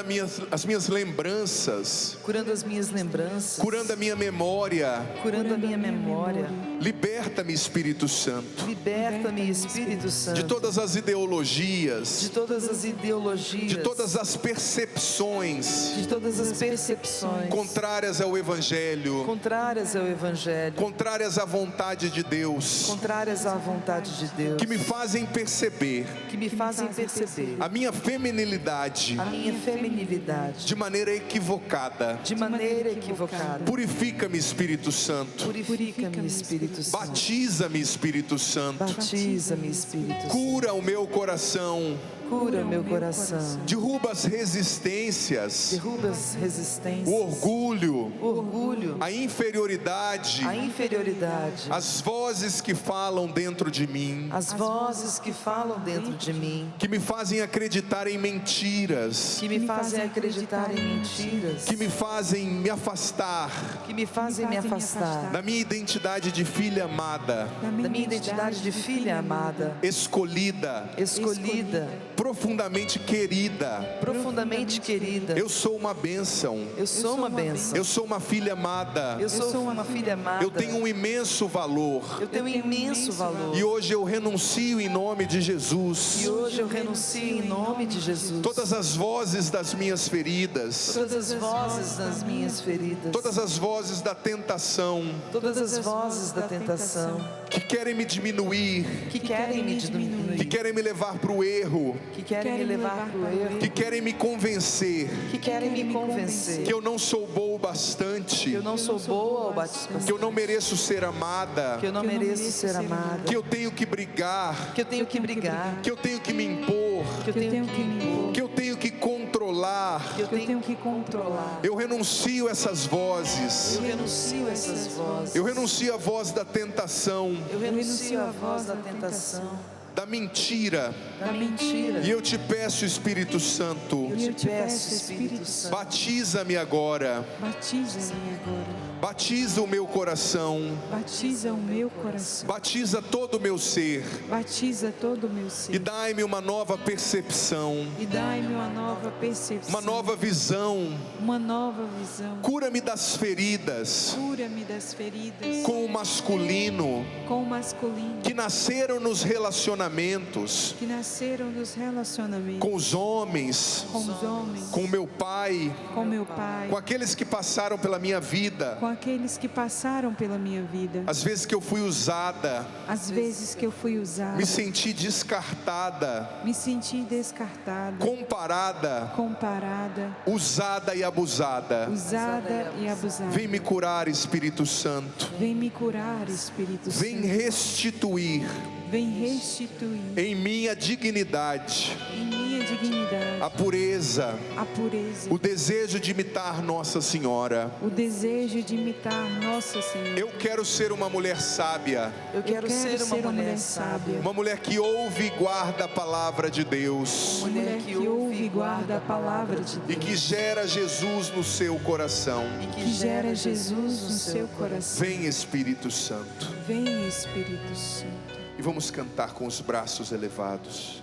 Speaker 1: as minhas lembranças,
Speaker 2: curando as minhas lembranças,
Speaker 1: curando a minha memória.
Speaker 2: curando a minha memória.
Speaker 1: Liberta-me, Espírito Santo,
Speaker 2: Liberta-me, Espírito Santo,
Speaker 1: de todas as ideologias,
Speaker 2: de todas as ideologias,
Speaker 1: de todas as percepções
Speaker 2: de todas as percepções
Speaker 1: contrárias ao Evangelho,
Speaker 2: contrárias ao Evangelho,
Speaker 1: contrárias à vontade de Deus,
Speaker 2: contrárias à vontade de Deus,
Speaker 1: que me fazem perceber
Speaker 2: que me fazem perceber
Speaker 1: a minha feminilidade
Speaker 2: a minha feminilidade
Speaker 1: de maneira equivocada.
Speaker 2: de maneira equivocada.
Speaker 1: Purifica-me, Espírito Santo.
Speaker 2: Purifica-me, Espírito Santo.
Speaker 1: Batiza-me, Espírito Santo.
Speaker 2: Batiza-me, Espírito Santo.
Speaker 1: Cura o meu coração.
Speaker 2: Cura meu coração.
Speaker 1: Derruba as resistências,
Speaker 2: Derruba as resistências,
Speaker 1: o orgulho,
Speaker 2: o orgulho,
Speaker 1: a inferioridade,
Speaker 2: a inferioridade,
Speaker 1: as vozes que falam dentro de mim,
Speaker 2: as vozes que falam dentro de mim,
Speaker 1: que me fazem acreditar em mentiras,
Speaker 2: que me fazem acreditar em mentiras,
Speaker 1: que me fazem me afastar
Speaker 2: que me fazem me afastar
Speaker 1: da minha identidade de filha amada,
Speaker 2: da minha identidade de filha amada,
Speaker 1: escolhida,
Speaker 2: escolhida,
Speaker 1: profundamente querida.
Speaker 2: profundamente querida.
Speaker 1: Eu sou uma bênção.
Speaker 2: Eu sou uma bênção.
Speaker 1: Eu sou uma filha amada.
Speaker 2: Eu sou uma filha amada.
Speaker 1: Eu tenho um imenso valor.
Speaker 2: Eu tenho um imenso valor.
Speaker 1: E hoje eu renuncio em nome de Jesus.
Speaker 2: E hoje eu renuncio em nome de Jesus.
Speaker 1: Todas as vozes das minhas feridas.
Speaker 2: Todas as vozes das minhas feridas.
Speaker 1: Todas as vozes da tentação.
Speaker 2: Todas as vozes da tentação.
Speaker 1: Que querem me diminuir.
Speaker 2: Que querem me diminuir.
Speaker 1: Que querem me levar para o erro.
Speaker 2: Que querem me levar para o erro.
Speaker 1: Que querem me convencer.
Speaker 2: Que querem me convencer.
Speaker 1: Que eu não sou boa o bastante.
Speaker 2: Que eu não sou boa ou bastante.
Speaker 1: Que eu não mereço ser amada.
Speaker 2: Que eu não mereço ser amada.
Speaker 1: Que eu tenho que brigar.
Speaker 2: Que eu tenho que brigar.
Speaker 1: Que eu tenho que me impor.
Speaker 2: Que eu tenho que me impor.
Speaker 1: Que eu tenho que controlar.
Speaker 2: Que eu tenho que controlar.
Speaker 1: Eu renuncio essas vozes.
Speaker 2: Eu renuncio essas vozes.
Speaker 1: Eu renuncio à voz da tentação,
Speaker 2: Eu renuncio à voz da tentação,
Speaker 1: da mentira.
Speaker 2: da mentira.
Speaker 1: E eu te peço, Espírito Santo,
Speaker 2: Eu te peço, Espírito Santo,
Speaker 1: batiza-me agora.
Speaker 3: Batiza-me agora.
Speaker 1: Batiza o meu coração.
Speaker 3: Batiza o meu coração.
Speaker 1: Batiza todo o meu ser.
Speaker 3: Batiza todo o meu
Speaker 1: E
Speaker 3: ser.
Speaker 1: dai-me uma nova percepção,
Speaker 3: E dai-me uma nova percepção.
Speaker 1: uma nova visão.
Speaker 3: Uma nova visão.
Speaker 1: Cura-me das feridas
Speaker 3: Cura-me das feridas
Speaker 1: com o masculino
Speaker 3: com o masculino
Speaker 1: que nasceram nos relacionamentos
Speaker 3: que nasceram nos relacionamentos
Speaker 1: com os homens,
Speaker 3: com os homens,
Speaker 1: com o meu pai,
Speaker 3: com meu pai,
Speaker 1: com aqueles que passaram pela minha vida.
Speaker 3: com aqueles que passaram pela minha vida.
Speaker 1: Às vezes que eu fui usada,
Speaker 3: Às vezes que eu fui usada,
Speaker 1: me senti descartada,
Speaker 3: me senti descartada,
Speaker 1: comparada,
Speaker 3: comparada,
Speaker 1: usada e abusada.
Speaker 3: usada e abusada.
Speaker 1: Vem me curar, Espírito Santo.
Speaker 3: Vem me curar, Espírito
Speaker 1: Vem
Speaker 3: Santo.
Speaker 1: restituir
Speaker 3: Vem restituir
Speaker 1: em minha dignidade
Speaker 3: em minha dignidade
Speaker 1: a pureza,
Speaker 3: a pureza,
Speaker 1: o desejo de imitar Nossa Senhora.
Speaker 3: o desejo de imitar Nossa Senhora.
Speaker 1: Eu quero ser uma mulher sábia,
Speaker 2: Eu quero ser uma mulher sábia,
Speaker 1: uma mulher que ouve e guarda a palavra de Deus
Speaker 3: Mulher que ouve e guarda a palavra de
Speaker 1: e
Speaker 3: Deus,
Speaker 1: que gera Jesus no seu coração.
Speaker 2: e
Speaker 3: que gera Jesus no seu coração.
Speaker 1: Vem, Espírito Santo.
Speaker 3: Vem, Espírito Santo.
Speaker 1: E vamos cantar com os braços elevados.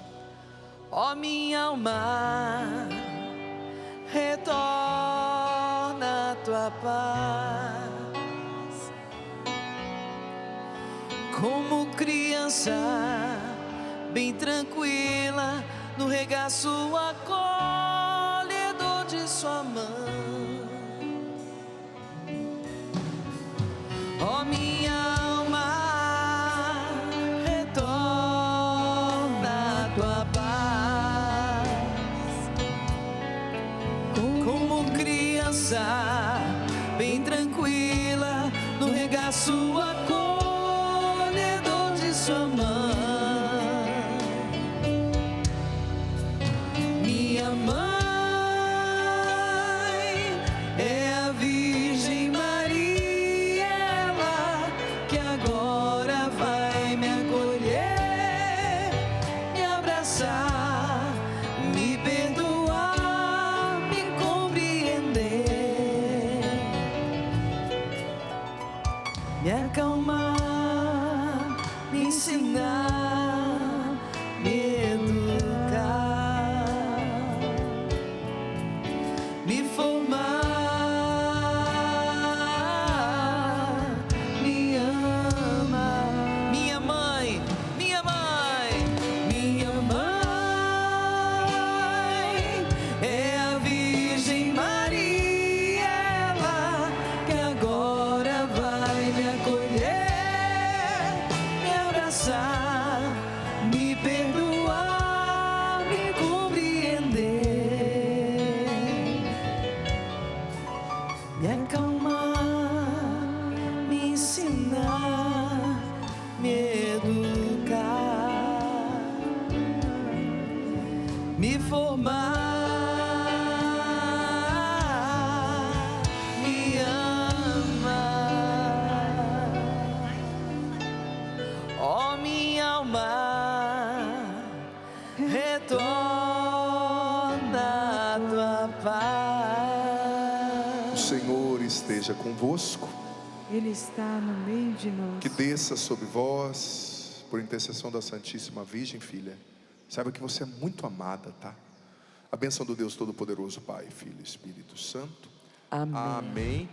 Speaker 2: Ó minha alma, retorna a tua paz. Como criança, bem tranquila, no regaço acolhedor de sua mão. Ó minha alma, retorna a tua paz. Como criança, bem tranquila, no regaço acolhedor de sua mão. Minha mãe é a Virgem Maria, ela que agora vai me acolher, me abraçar, me perdoar, me compreender, me acalmar, me ensinar, me educar, me formar, me ama. Minha mãe, minha mãe, minha mãe é a Virgem Maria, ela que agora vai me acolher, me abraçar, me perdoar, me compreender, me acalmar, me ensinar, me educar, me formar, me amar. Ó minha alma, retorna a tua
Speaker 1: O
Speaker 2: paz.
Speaker 1: Senhor esteja convosco.
Speaker 3: Ele está no meio de nós.
Speaker 1: Que desça sobre vós, por intercessão da Santíssima Virgem, filha, Saiba que você é muito amada, tá? A bênção do Deus Todo-Poderoso, Pai, Filho e Espírito Santo.
Speaker 2: Amém.
Speaker 1: Amém.